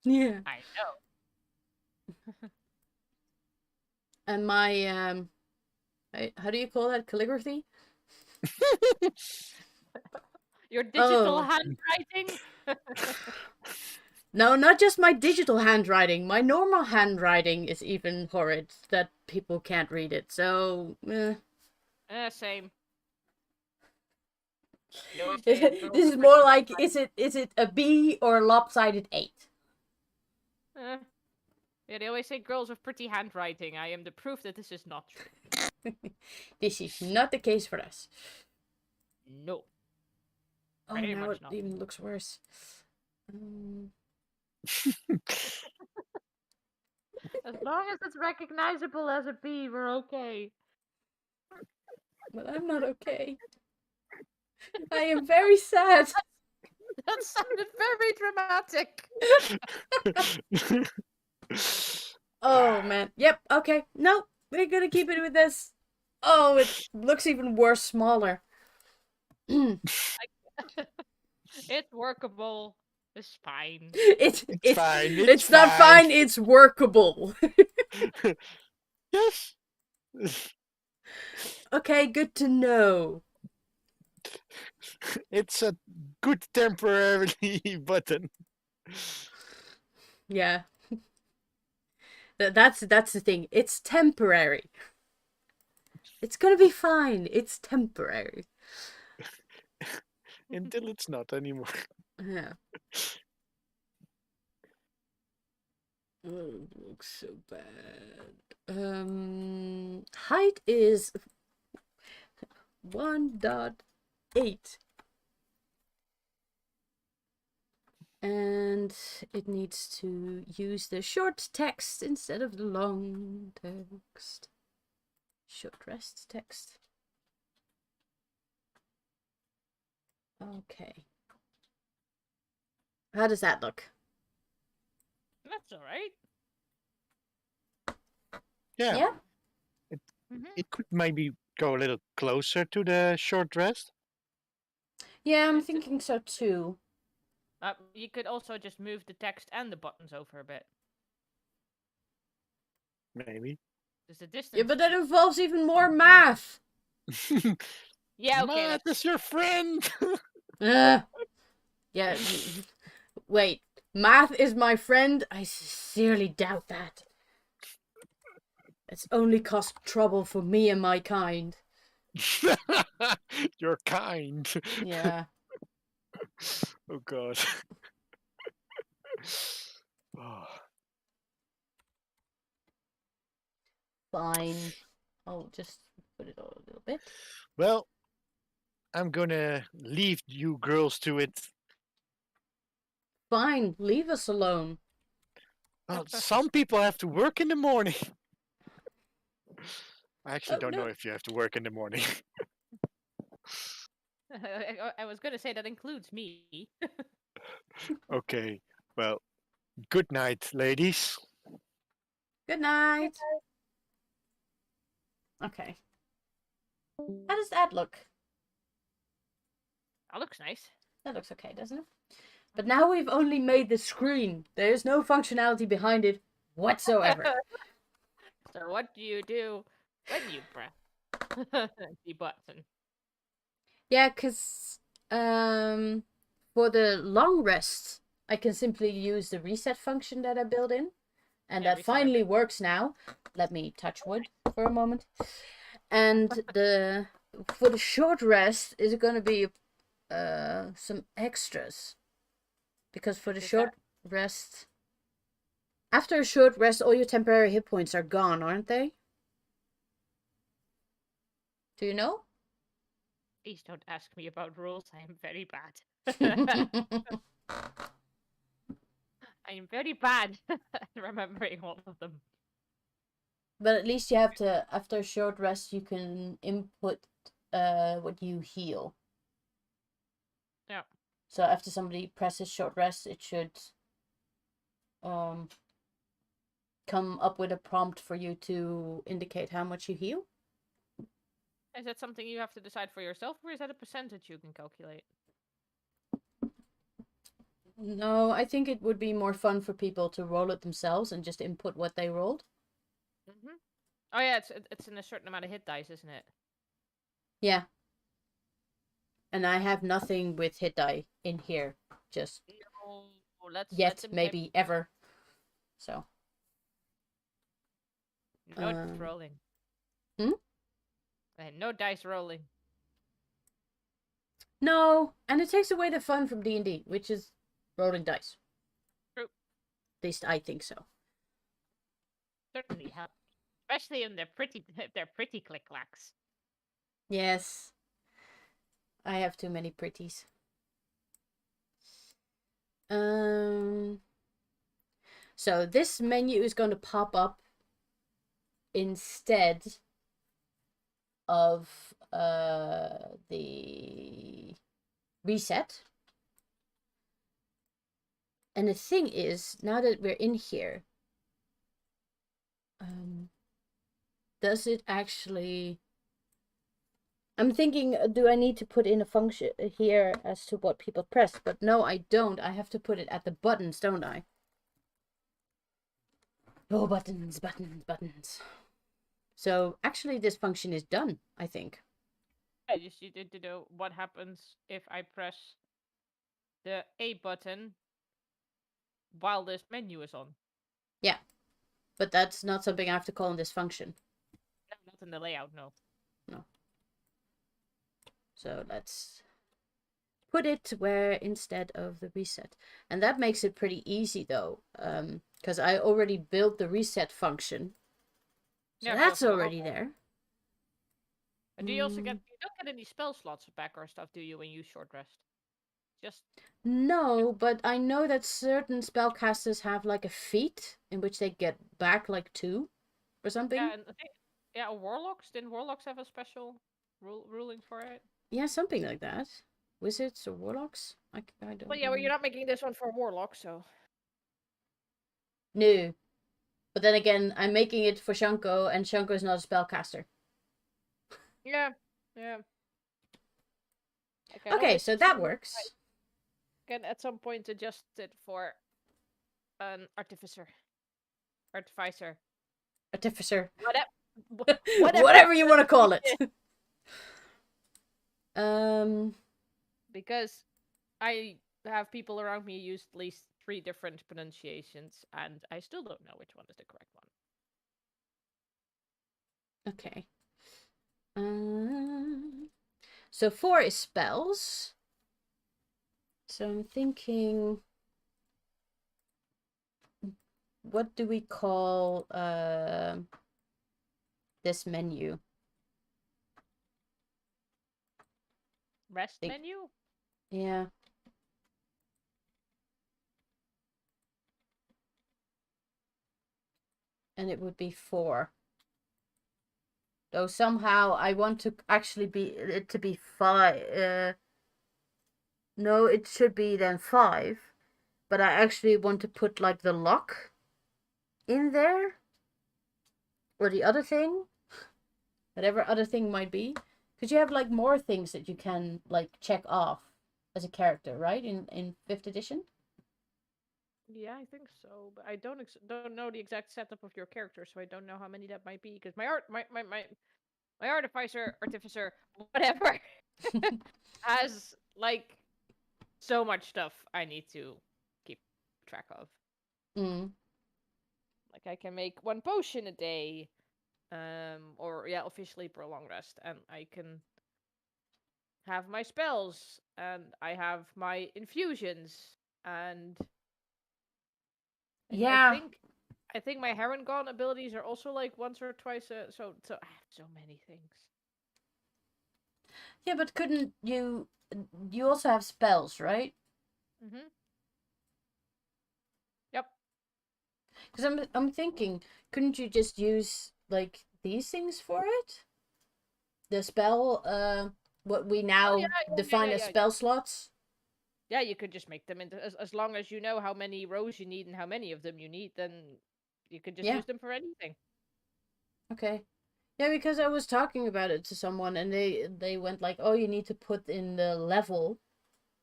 Yeah. I know. And my, how do you call that? Calligraphy? Your digital Oh. handwriting? No, not just my digital handwriting. My normal handwriting is even horrid that people can't read it. So, Same. This is more like, is it a B or a lopsided 8? Yeah, they always say girls with pretty handwriting. I am the proof that this is not true. This is not the case for us. No. Oh, Very now much it not. even looks worse. As long as it's recognizable as a B, we're okay. But I'm not okay. I am very sad. That sounded very dramatic. Oh, man. Yep, okay. No, we're gonna keep it with this. Oh, it looks even worse, smaller. It's workable. It's fine. It's fine. It's not fine, it's workable. Yes. Okay, good to know. It's a good temporarily button. Yeah. That's the thing. It's temporary. It's gonna be fine. It's temporary. Until it's not anymore. Yeah. Oh, it looks so bad. Height is 1.8. And it needs to use the short text instead of the long text. Short rest text. Okay. How does that look? That's alright. Yeah. Yeah? It could maybe go a little closer to the short rest. Yeah, I'm thinking so too. You could also just move the text and the buttons over a bit. Maybe. There's a distance. Yeah, but that involves even more math. Yeah, okay. Matt is your friend. Yeah. Wait. Math is my friend? I sincerely doubt that. It's only caused trouble for me and my kind. You're kind. Yeah. Oh god. Oh. Fine. I'll just put it all a little bit. Well, I'm gonna leave you girls to it. Fine, leave us alone. Well, some people have to work in the morning. I actually don't know if you have to work in the morning. I was gonna say that includes me. Okay, well, good night, ladies. Good night. Okay. How does that look? That looks nice. That looks okay, doesn't it? But now we've only made the screen. There's no functionality behind it whatsoever. So what do you do when you press the button? Yeah, because for the long rest, I can simply use the reset function that I built in. And that finally works now. Let me touch wood for a moment. And for the short rest is going to be some extras. Because for the Does short rest... After a short rest, all your temporary hit points are gone, aren't they? Do you know? Please don't ask me about rules. I am very bad. I am very bad at remembering all of them. But at least you have to, after a short rest, you can input what you heal. Yeah. So after somebody presses short rest, it should come up with a prompt for you to indicate how much you heal. Is that something you have to decide for yourself, or is that a percentage you can calculate? No, I think it would be more fun for people to roll it themselves and just input what they rolled. Mm-hmm. Oh yeah, it's in a certain amount of hit dice, isn't it? Yeah. And I have nothing with hit die in here, just No, let's yet, let them maybe ever. So. no dice rolling. Hmm? And no dice rolling. No, and it takes away the fun from D&D, which is rolling dice. True. At least I think so. Certainly helps, especially in their pretty click clacks. Yes. I have too many pretties. So this menu is going to pop up instead of the reset. And the thing is, now that we're in here, does it actually... I'm thinking, do I need to put in a function here as to what people press? But no, I don't. I have to put it at the buttons, don't I? Oh, buttons, buttons, buttons. So actually this function is done, I think. I just needed to know what happens if I press the A button while this menu is on. Yeah, but that's not something I have to call in this function. No, not in the layout, no. No. So let's put it where instead of the reset. And that makes it pretty easy though, because I already built the reset function. So Yeah, that's for the already normal. there. And do you also get, you don't get any spell slots back or stuff, do you, when you use short rest? Just... No, but I know that certain spellcasters have like a feat in which they get back like 2 or something. Yeah, and I think, yeah, warlocks, didn't warlocks have a special ruling for it? Yeah, something like that. Wizards or warlocks? I don't Well, yeah, well, you're not making this one for warlocks, so... No. But then again, I'm making it for Shanko, and Shanko is not a spellcaster. Yeah, yeah. Okay, so that works. I can at some point adjust it for an artificer. Artificer. Artificer. Whatever. Whatever you want to call it. Because I have people around me use at least 3 different pronunciations, and I still don't know which one is the correct one. Okay. So 4 is spells. So I'm thinking, what do we call this menu? Rest menu? Yeah. And it would be 4. Though somehow I want to actually be it to be 5. No, it should be then 5. But I actually want to put like the lock in there. Or the other thing. Whatever other thing might be. Because you have like more things that you can like check off as a character, right? In 5th edition? Yeah, I think so, but I don't know the exact setup of your character, so I don't know how many that might be. Because my artificer, whatever, has like so much stuff I need to keep track of. Like I can make 1 potion a day, or yeah, officially per long rest, and I can have my spells, and I have my infusions, and Yeah. I think my Heron Gaunt abilities are also like once or twice. So I have so many things. Yeah, but couldn't you? You also have spells, right? Mhm. Yep. Because I'm thinking, couldn't you just use like these things for it? The spell, what we Oh now define as yeah. spell slots. Yeah, you could just make them into as long as you know how many rows you need and how many of them you need, then you could just Yeah. use them for anything. Okay. Yeah, because I was talking about it to someone and they went like, "Oh, you need to put in the level,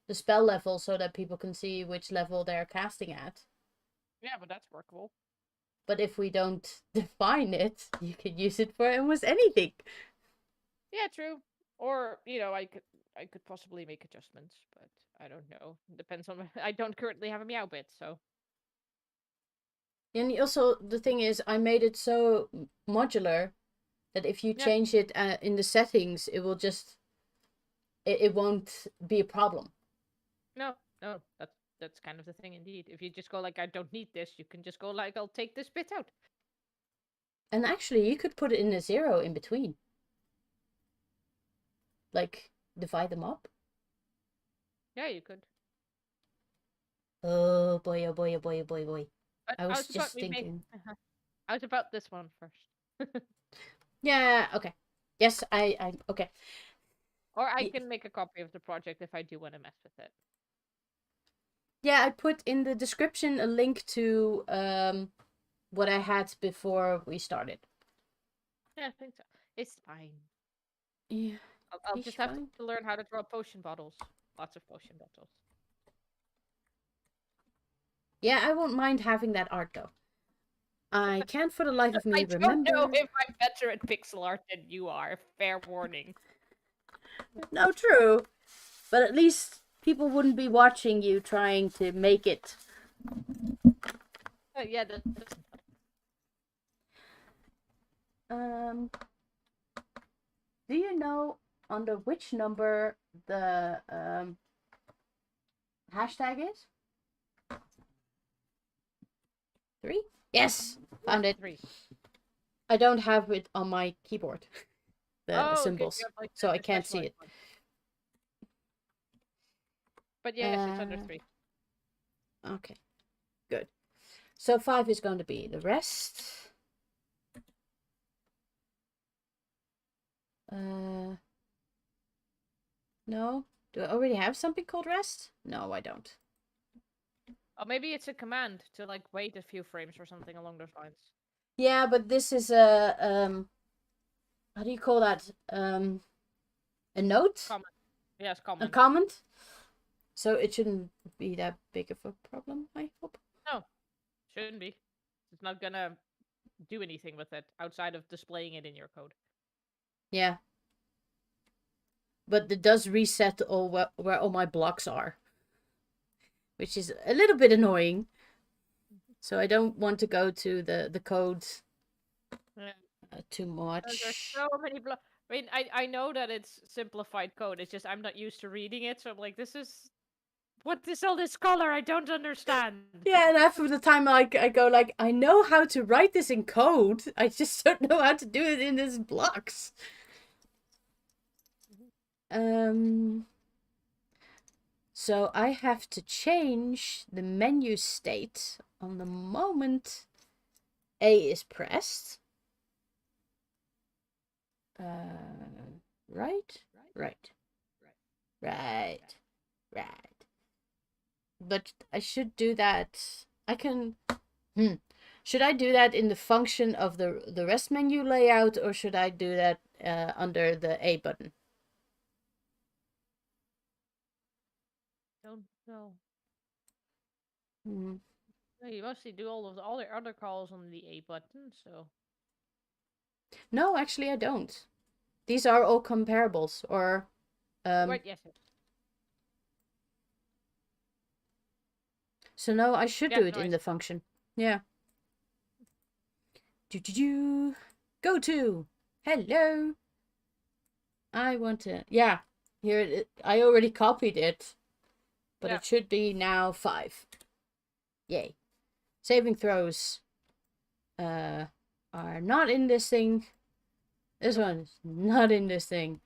the spell level so that people can see which level they're casting at." Yeah, but that's workable. But if we don't define it, you can use it for almost anything. Yeah, true. Or, I could possibly make adjustments, but I don't know. Depends on I don't currently have a Meowbit, so And also the thing is, I made it so modular that if you yeah. change it in the settings, it will just it won't be a problem. No, that's kind of the thing indeed. If you just go like I don't need this, you can just go like I'll take this bit out. And actually, you could put it in a 0 in between, like divide them up. Yeah, you could. Oh boy! Oh boy! Oh boy! Oh boy! Oh boy! But I I was was about just we make thinking. I was about this one first. Yeah. Okay. Yes. I. Okay. Or I can make a copy of the project if I do want to mess with it. Yeah. I put in the description a link to what I had before we started. Yeah, I think so. It's fine. Yeah. I'll It's just have fine. to learn how to draw potion bottles. Lots of potion bottles. Yeah, I won't mind having that art though. I can't for the life of me I don't know remember. if I'm better at pixel art than you are. Fair warning. No, true. But at least people wouldn't be watching you trying to make it. Yeah, that doesn't Um, do you know under which number the hashtag is? 3? Yes, found it. 3. I don't have it on my keyboard, the Oh, okay. You symbols, have like so I the can't see specialized it. one. But yes, it's under 3. Okay, good. So 5 is going to be the rest. No. Do I already have something called rest? No, I don't. Oh, maybe it's a command to like wait a few frames or something along those lines. Yeah, but this is a how do you call that? A note? Comment. Yes, A comment. comment? So it shouldn't be that big of a problem, I hope. No, shouldn't be. It's not gonna do anything with it outside of displaying it in your code. Yeah. But it does reset all where all my blocks are. Which is a little bit annoying. So I don't want to go to the code too much. There's so many blocks. I mean, I know that it's simplified code. It's just I'm not used to reading it, so I'm like, what is all this color? I don't understand. Yeah, and after the time I go like, I know how to write this in code. I just don't know how to do it in these blocks. So I have to change the menu state on the moment A is pressed. Right? Right. But I should do that. I can... Should I do that in the function of the rest menu layout, or should I do that under the A button? Don't know. You mostly do all the other calls on the A button, so. No, actually I don't. These are all comparables, or... Right, yes. So no, I should do it in the function. Yeah. Go to. Hello. I want to... Yeah. Here, I already copied it. But Yeah. it should be now 5. Yay. Saving throws are not in this thing. This one is not in this thing.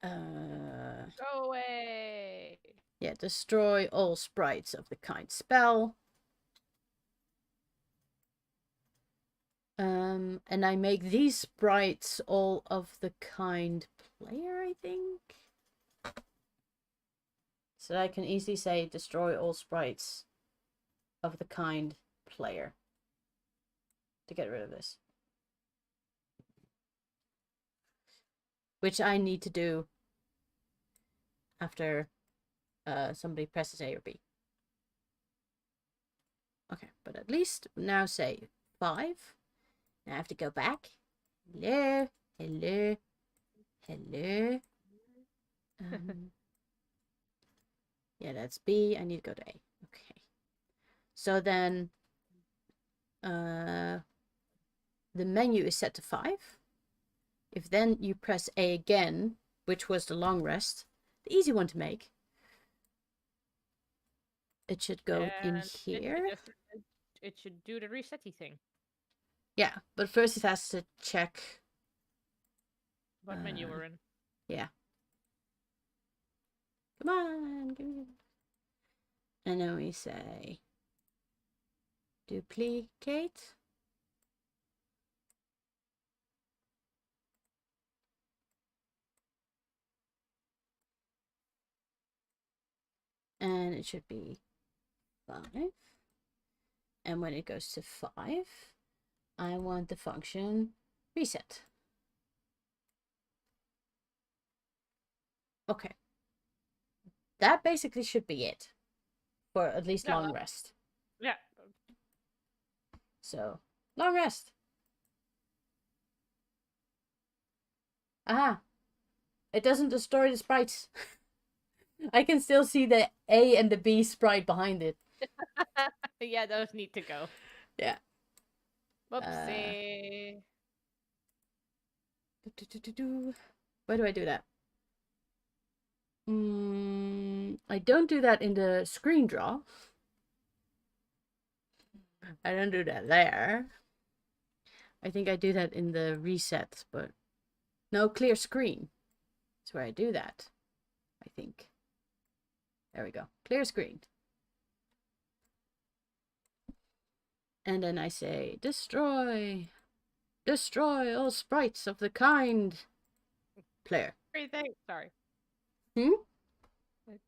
Go away. Yeah, destroy all sprites of the kind spell. And I make these sprites all of the kind player, I think. So I can easily say destroy all sprites of the kind player to get rid of this. Which I need to do after somebody presses A or B. Okay, but at least now say 5. Now I have to go back. Hello, hello, hello. Yeah, that's B. I need to go to A. Okay. So then the menu is set to 5. If then you press A again, which was the long rest, the easy one to make, it should go in here. It should do the resetty thing. Yeah, but first it has to check What menu we're in. Yeah. Come on, give me. And then we say duplicate. And it should be 5. And when it goes to 5, I want the function reset. Okay. That basically should be it. For at least long rest. Yeah. So, long rest. Aha. It doesn't destroy the sprites. I can still see the A and the B sprite behind it. Yeah, those need to go. Yeah. Whoopsie. Where do I do that? I don't do that in the screen draw. I don't do that there. I think I do that in the reset, but no, clear screen. That's where I do that, I think. There we go. Clear screen. And then I say, destroy. Destroy all sprites of the kind player. Everything. Sorry. Hmm?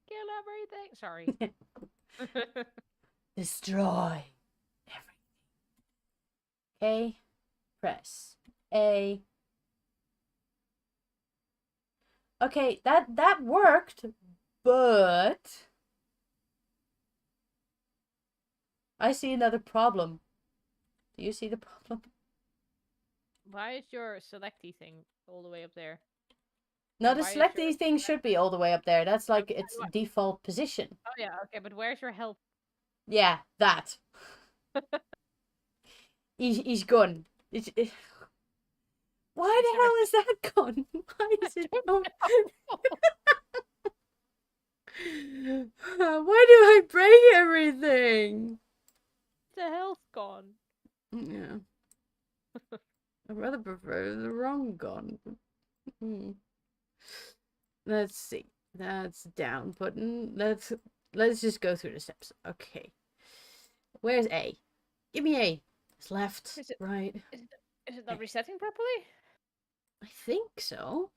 Kill everything. Sorry. Destroy everything. Okay. Press A. Okay, that worked, but I see another problem. Do you see the problem? Why is your selecty thing all the way up there? No, And the why is selecty your thing should be all the way up there. That's like Okay, its what? default position. Oh yeah, okay, but where's your help? Yeah, that. He's gone. Why the hell is that gone? Why is it gone? Why do I break everything? The health gone. Yeah. I'd rather prefer the wrong gun. Let's see. That's down button. Let's just go through the steps. Okay. Where's A? Give me A. It's left. Is it- right. Is it not resetting properly? I think so.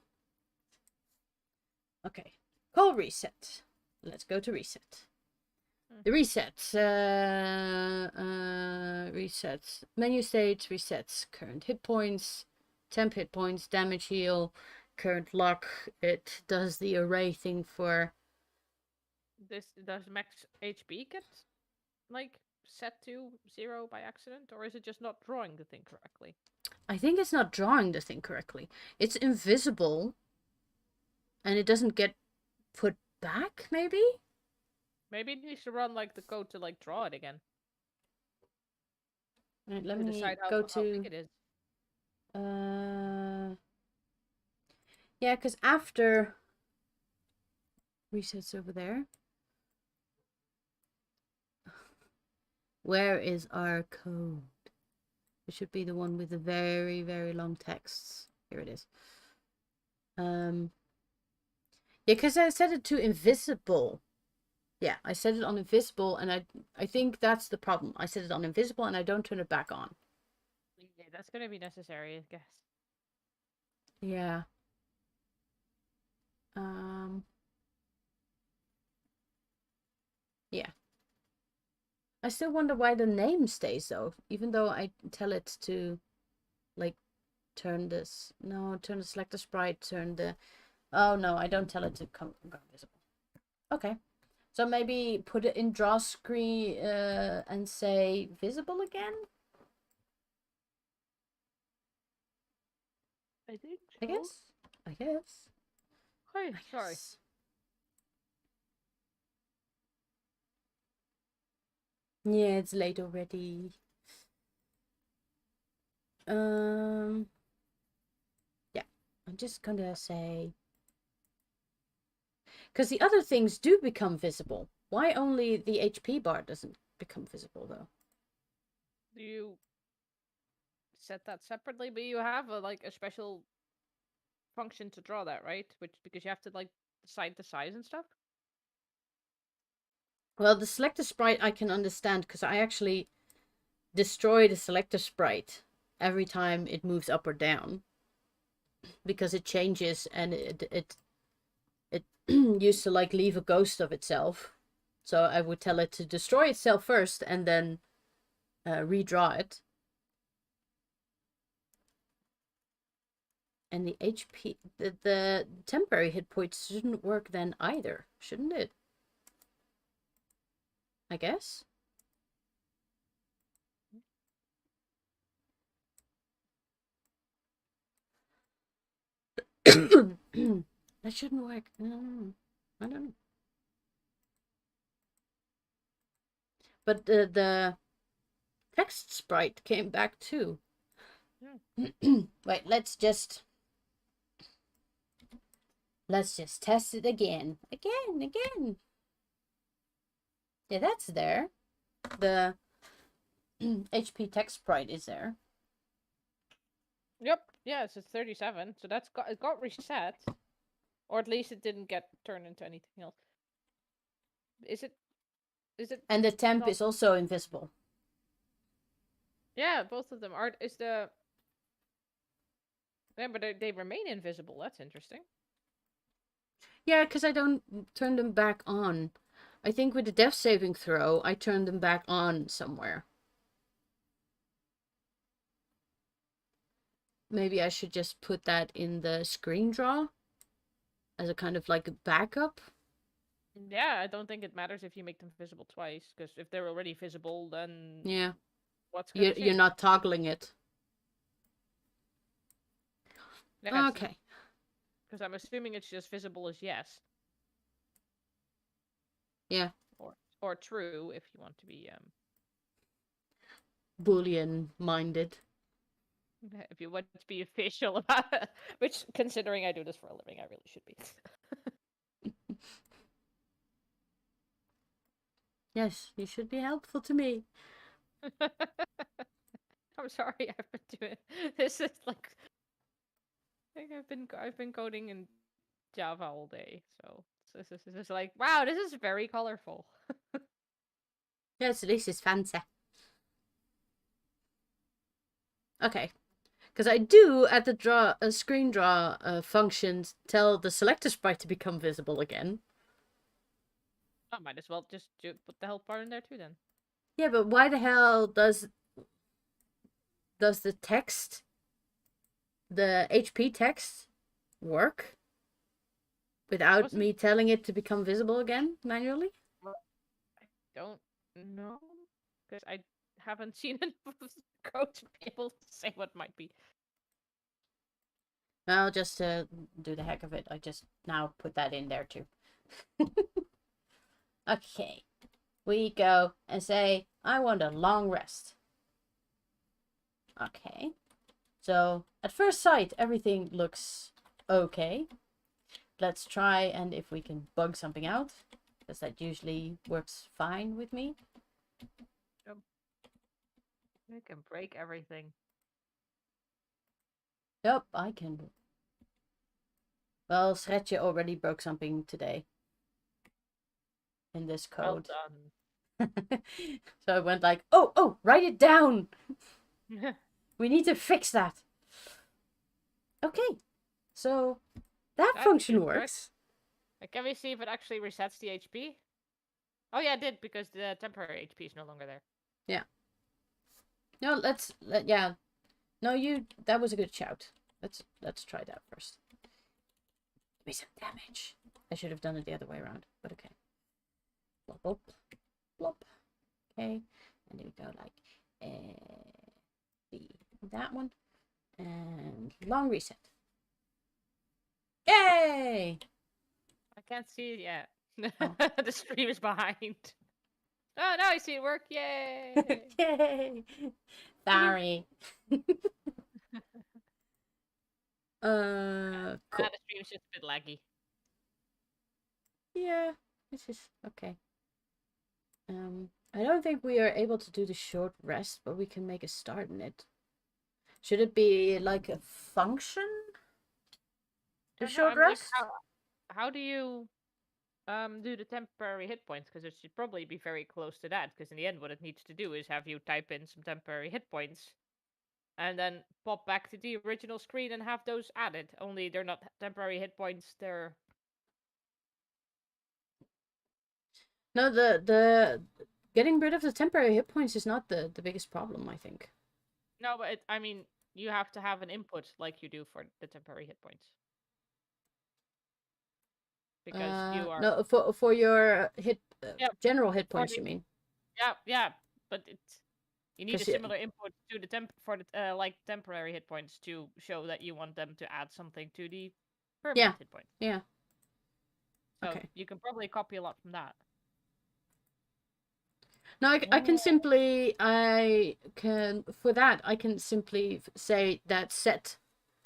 Okay. Call reset. Let's go to reset. The resets. Resets. Menu states, resets current hit points, temp hit points, damage heal, current lock. It does the array thing for. Does max HP get like set to 0 by accident, or is it just not drawing the thing correctly? I think it's not drawing the thing correctly. It's invisible, and it doesn't get put back. Maybe. Maybe it needs to run like the code to like draw it again. Right, let To me decide go how big it to. is. Yeah, because after resets over there. Where is our code? It should be the one with the very, very long texts. Here it is. Yeah, because I set it to invisible. Yeah, I set it on invisible, and I think that's the problem. I set it on invisible, and I don't turn it back on. Yeah, that's gonna be necessary, I guess. Yeah. Yeah. I still wonder why the name stays though, even though I tell it to, like, turn this. No, turn the selector sprite, turn the... Oh no, I don't tell it to come visible. Okay. So maybe put it in draw screen and say visible again? I think so. I guess. Hey, sorry. Yeah, it's late already. Yeah, I'm just gonna say... Because the other things do become visible. Why only the HP bar doesn't become visible, though? Do you set that separately? But you have a special function to draw that, right? Because you have to decide the size and stuff. Well, the selector sprite I can understand because I actually destroy the selector sprite every time it moves up or down, because it changes and it used to like leave a ghost of itself. So I would tell it to destroy itself first and then redraw it. And the HP, the temporary hit points shouldn't work then either, shouldn't it? I guess. That shouldn't work. No, I don't know. But the text sprite came back too. Yeah. Wait, let's just test it again. Again. Yeah, that's there. The HP text sprite is there. Yep. Yeah, it's 37. So it got reset, or at least it didn't get turned into anything else. Is it? And the temp not... is also invisible. Yeah, both of them are. Yeah, but they remain invisible. That's interesting. Yeah, because I don't turn them back on. I think with the death saving throw, I turned them back on somewhere. Maybe I should just put that in the screen draw as a kind of like a backup. Yeah, I don't think it matters if you make them visible twice, because if they're already visible, then yeah, what's gonna you're change? not toggling it. Yeah, okay. Because I'm assuming it's just visible as yes. Yeah. Or true if you want to be Boolean minded. If you want to be official about it, which, considering I do this for a living, I really should be. Yes, you should be helpful to me. I'm sorry, I've been doing this. Is like I've been coding in Java all day, so this is like, wow, this is very colorful. Yes, at least it's fancy. Okay, because I do at the screen draw functions tell the selector sprite to become visible again. I might as well just put the help bar in there too then. Yeah, but why the hell does the text, the HP text, work without me telling it to become visible again manually? I don't know, because I haven't seen enough of the code to be able to say what might be. Well, just to do the heck of it, I just now put that in there too. Okay, we go and say, I want a long rest. Okay, so at first sight, everything looks okay. let's try and if we can bug something out, because that usually works fine with me. You can break everything. Yep, I can. Well, Sretje already broke something today in this Well code. done. So I went like, oh, write it down. We need to fix that. Okay, so that function works. Can we see if it actually resets the HP? Oh yeah, it did, because the temporary HP is no longer there. Yeah. No, yeah. No, that was a good shout. Let's try that first. Give me some damage. I should have done it the other way around, but okay. Blop, blop, blop. Okay, and there we go, like that one, and long reset. Yay! I can't see it yet. Oh. The stream is behind. Oh, now I see it work. Yay! Yay! Sorry. Cool. The stream is just a bit laggy. Yeah, this is okay. I don't think we are able to do the short rest, but we can make a start in it. Should it be like a function? The short rest? Like, how do you do the temporary hit points? Because it should probably be very close to that. Because in the end, what it needs to do is have you type in some temporary hit points, and then pop back to the original screen and have those added. Only they're not temporary hit points. They're No, the getting rid of the temporary hit points is not the biggest problem, I think. no, but I mean, you have to have an input like you do for the temporary hit points. Because you are no for your general hit points, the, you mean? Yeah, but you need a similar input to the like temporary hit points to show that you want them to add something to the permanent hit points. Yeah. So okay. You can probably copy a lot from that. No, I can simply I can simply say that set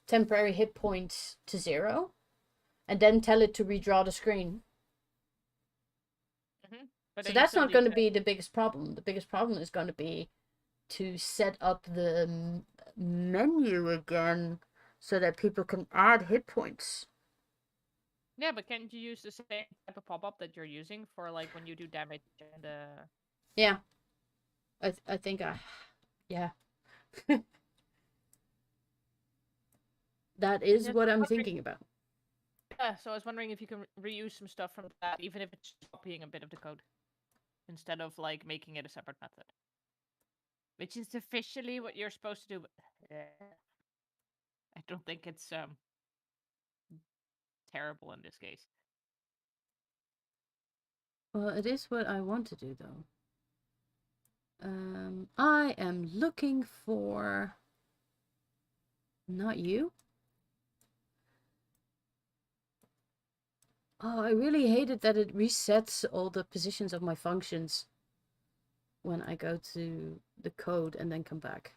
temporary hit points to 0, and then tell it to redraw the screen. So that's not going to be the biggest problem. The biggest problem is going to be to set up the menu again so that people can add hit points. Yeah, but can't you use the same type of pop-up that you're using for like when you do damage and Yeah. I think yeah. That is what I'm thinking about. Yeah, so I was wondering if you can reuse some stuff from that, even if it's copying a bit of the code, instead of like making it a separate method. Which is officially what you're supposed to do, but I don't think it's terrible in this case. Well, it is what I want to do, though. I am looking for... Not you? Oh, I really hate it that it resets all the positions of my functions when I go to the code and then come back.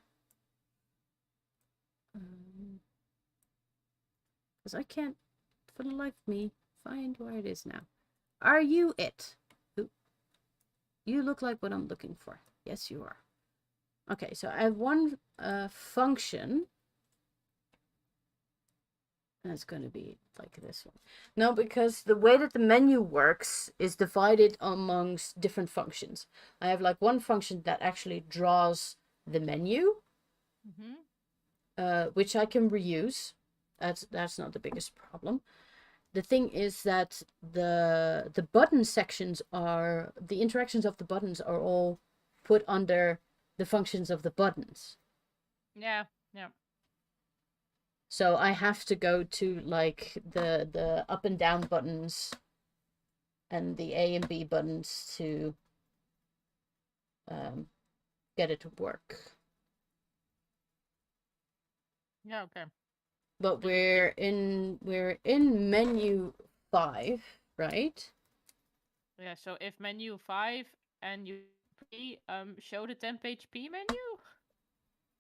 Because I can't, for the life of me, find where it is now. Are you it? Ooh. You look like what I'm looking for. Yes, you are. Okay, so I have one function. And it's going to be like this one. No, because the way that the menu works is divided amongst different functions. I have like one function that actually draws the menu, which I can reuse. That's not the biggest problem. The thing is that the button sections are, the interactions of the buttons are all put under the functions of the buttons. Yeah. So I have to go to like the up and down buttons and the A and B buttons to get it to work. Yeah, okay. But we're in menu 5, right? Yeah, so if menu 5 and you show the temp HP menu?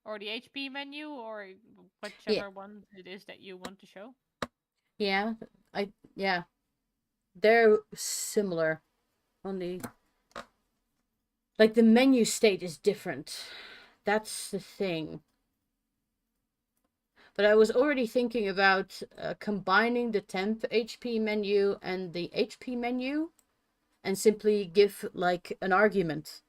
Or the HP menu, or whichever one it is that you want to show? Yeah, yeah. They're similar. Only like the menu state is different. That's the thing. But I was already thinking about combining the temp HP menu and the HP menu and simply give like an argument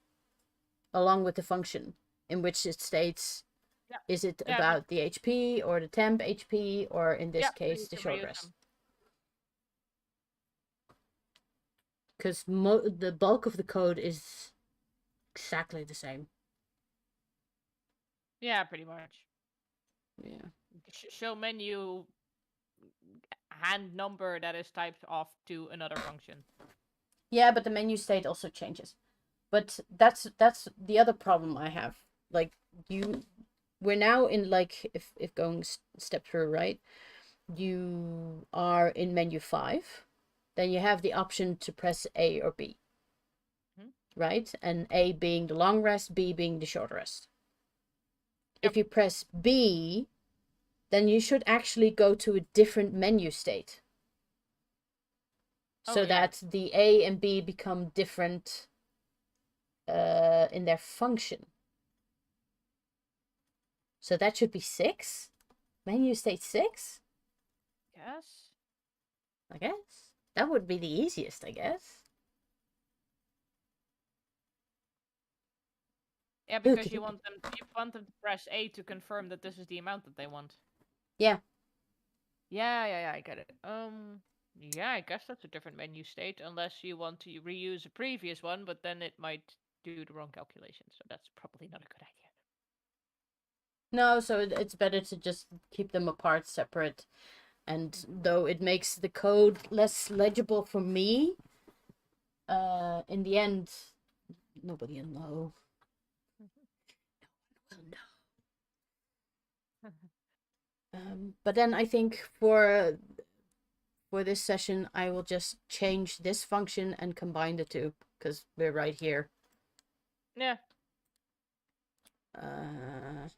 along with the function in which it states, Yeah. is it Yeah, about the HP or the temp HP or in this yeah, case you the can short reuse rest. them. Because the bulk of the code is exactly the same. Yeah, pretty much. Yeah. Show menu hand number that is typed off to another function. Yeah, but the menu state also changes. But that's the other problem I have. Like we're now in like if going step through, right? You are in menu 5, then you have the option to press A or B. Right? And A being the long rest, B being the short rest. Yep. If you press B, then you should actually go to a different menu state. So that the A and B become different in their function. So that should be 6. Menu state 6? Yes. I guess. That would be the easiest, I guess. Yeah, because you want them to press A to confirm that this is the amount that they want. Yeah. Yeah, I get it. Yeah, I guess that's a different menu state, unless you want to reuse a previous one, but then it might do the wrong calculation, so that's probably not a good idea. No, so it's better to just keep them apart, separate. And though it makes the code less legible for me, in the end, nobody will know. No one will know. But then I think for this session, I will just change this function and combine the two, because we're right here. Yeah. How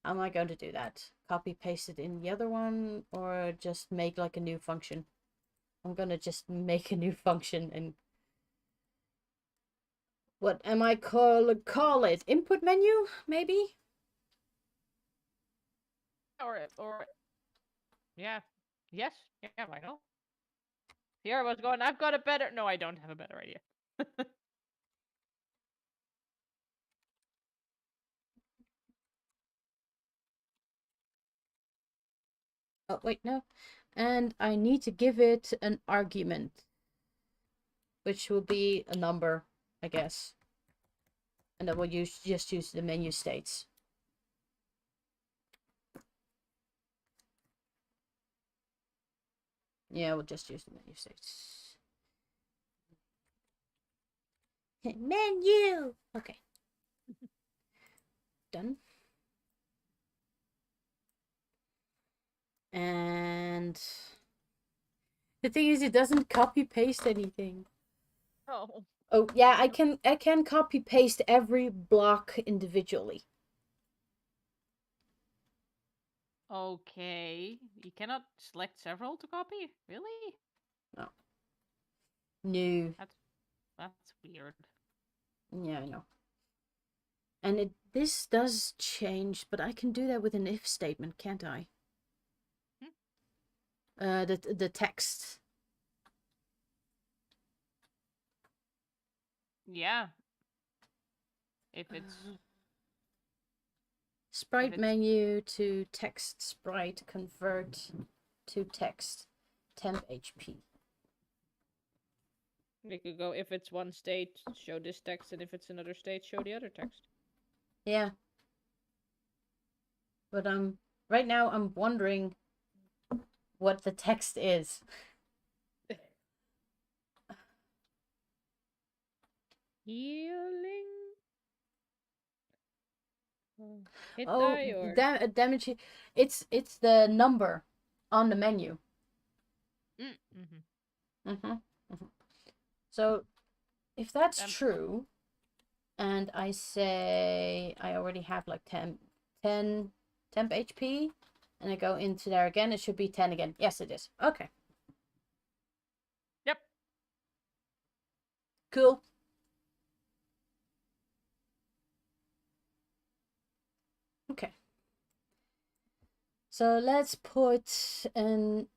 am I going to do that? Copy paste it in the other one, or just make like a new function? I'm gonna just make a new function and what am I call it? Input menu, maybe? Or yeah. Yes. Yeah, why not? Here I was going, I've got a better... No, I don't have a better idea. Oh, wait, no. And I need to give it an argument, which will be a number, I guess. And then we'll just use the menu states. Yeah, we'll just use the menu states. Menu! Okay. Done. And the thing is, it doesn't copy paste anything. Oh. Oh yeah, I can copy paste every block individually. Okay. You cannot select several to copy? Really? No. No. That's weird. Yeah, I know. And this does change, but I can do that with an if statement, can't I? The text. Yeah. If it's sprite menu to text sprite, convert to text, temp HP. We could go, if it's one state, show this text, and if it's another state, show the other text. Yeah. But right now I'm wondering what the text is. Healing? Hit Oh, die or damage. It's the number on the menu. So if that's true, and I say I already have like 10 temp HP, and I go into there again, it should be 10 again. Yes, it is. Okay. Yep. Cool. Okay. So let's put an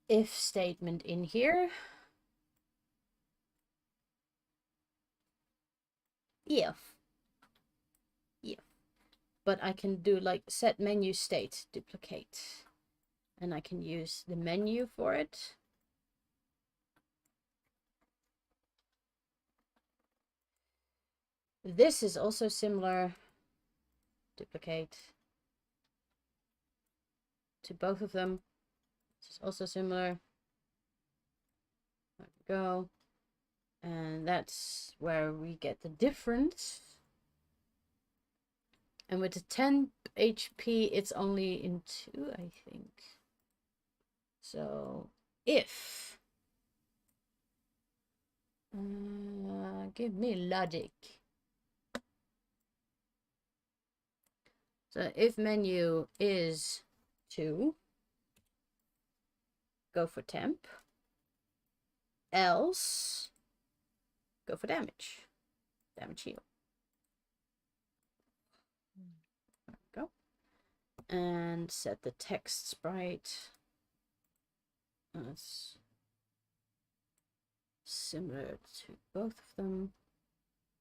if statement in here. If. But I can do like set menu state, duplicate. And I can use the menu for it. This is also similar. Duplicate. To both of them. This is also similar. There we go. And that's where we get the difference. And with the 10 HP, it's only in 2, I think. So, if... give me logic. So, if menu is 2, go for temp. Else, go for damage. Damage heal. There we go. And set the text sprite. That's similar to both of them.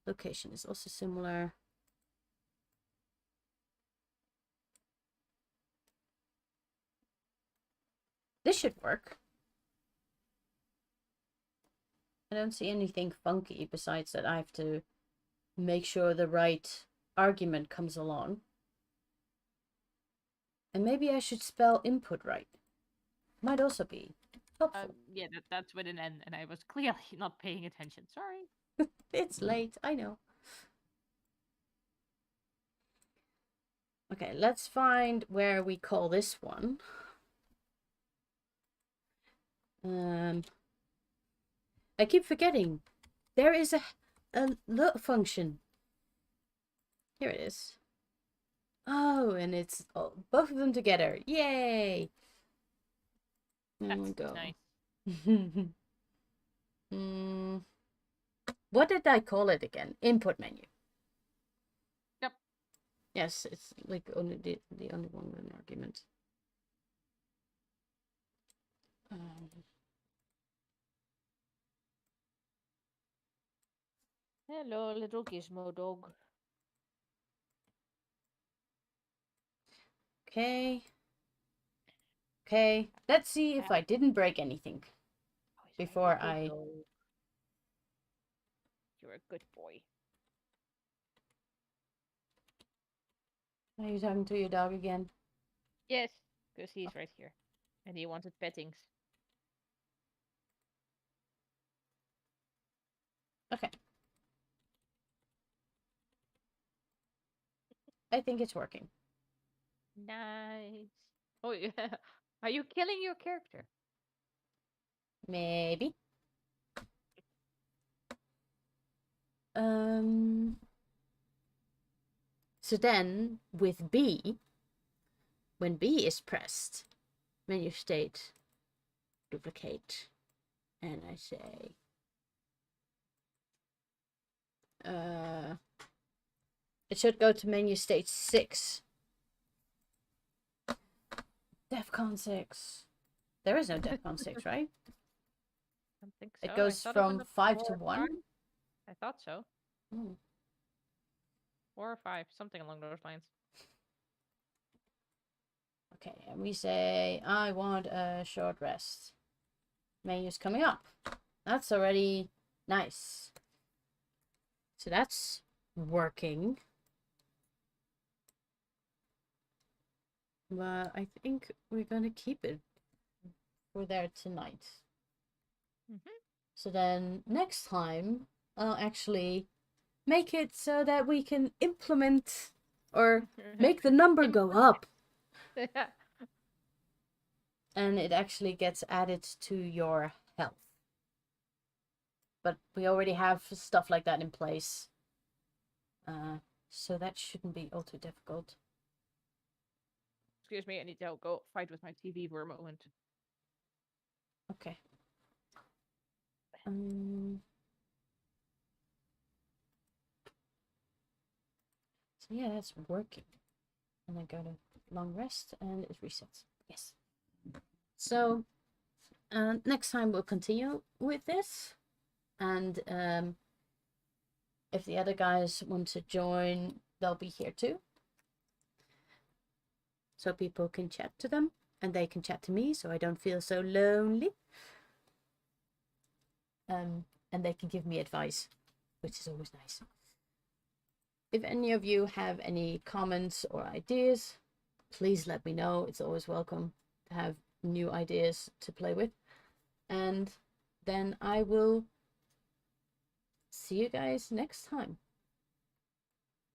Location is also similar. This should work. I don't see anything funky besides that I have to make sure the right argument comes along. And maybe I should spell input right. Might also be helpful. Yeah, that's with an N, and I was clearly not paying attention. Sorry. It's late, I know. Okay, let's find where we call this one. I keep forgetting. There is a look function. Here it is. Oh, and it's both of them together. Yay! There we go. Nice. What did I call it again? Input menu. Yep. Yes, it's like only the only one with an argument. Hello, little gizmo dog. Okay. Okay. Let's see if I didn't break anything before I... You're a good boy. Are you talking to your dog again? Yes, because he's right here. And he wanted pettings. Okay. I think it's working. Nice. Oh, yeah. Are you killing your character? Maybe. So then, with B, when B is pressed, menu state, duplicate, and I say, it should go to menu state 6. DEFCON 6. There is no DEFCON 6, right? I don't think so. It goes from 5 to 1. I thought so. Oh. 4 or 5, something along those lines. Okay, and we say, I want a short rest. Menu's coming up. That's already nice. So that's working. But I think we're going to keep it for there tonight. So then next time, I'll actually make it so that we can implement or make the number go up. And it actually gets added to your health. But we already have stuff like that in place. So that shouldn't be all too difficult. Excuse me, I need to go fight with my TV for a moment. Okay. So yeah, that's working. And I go to long rest and it resets. Yes. So next time we'll continue with this. And if the other guys want to join, they'll be here too. So people can chat to them and they can chat to me so I don't feel so lonely. And they can give me advice, which is always nice. If any of you have any comments or ideas, please let me know. It's always welcome to have new ideas to play with. And then I will see you guys next time.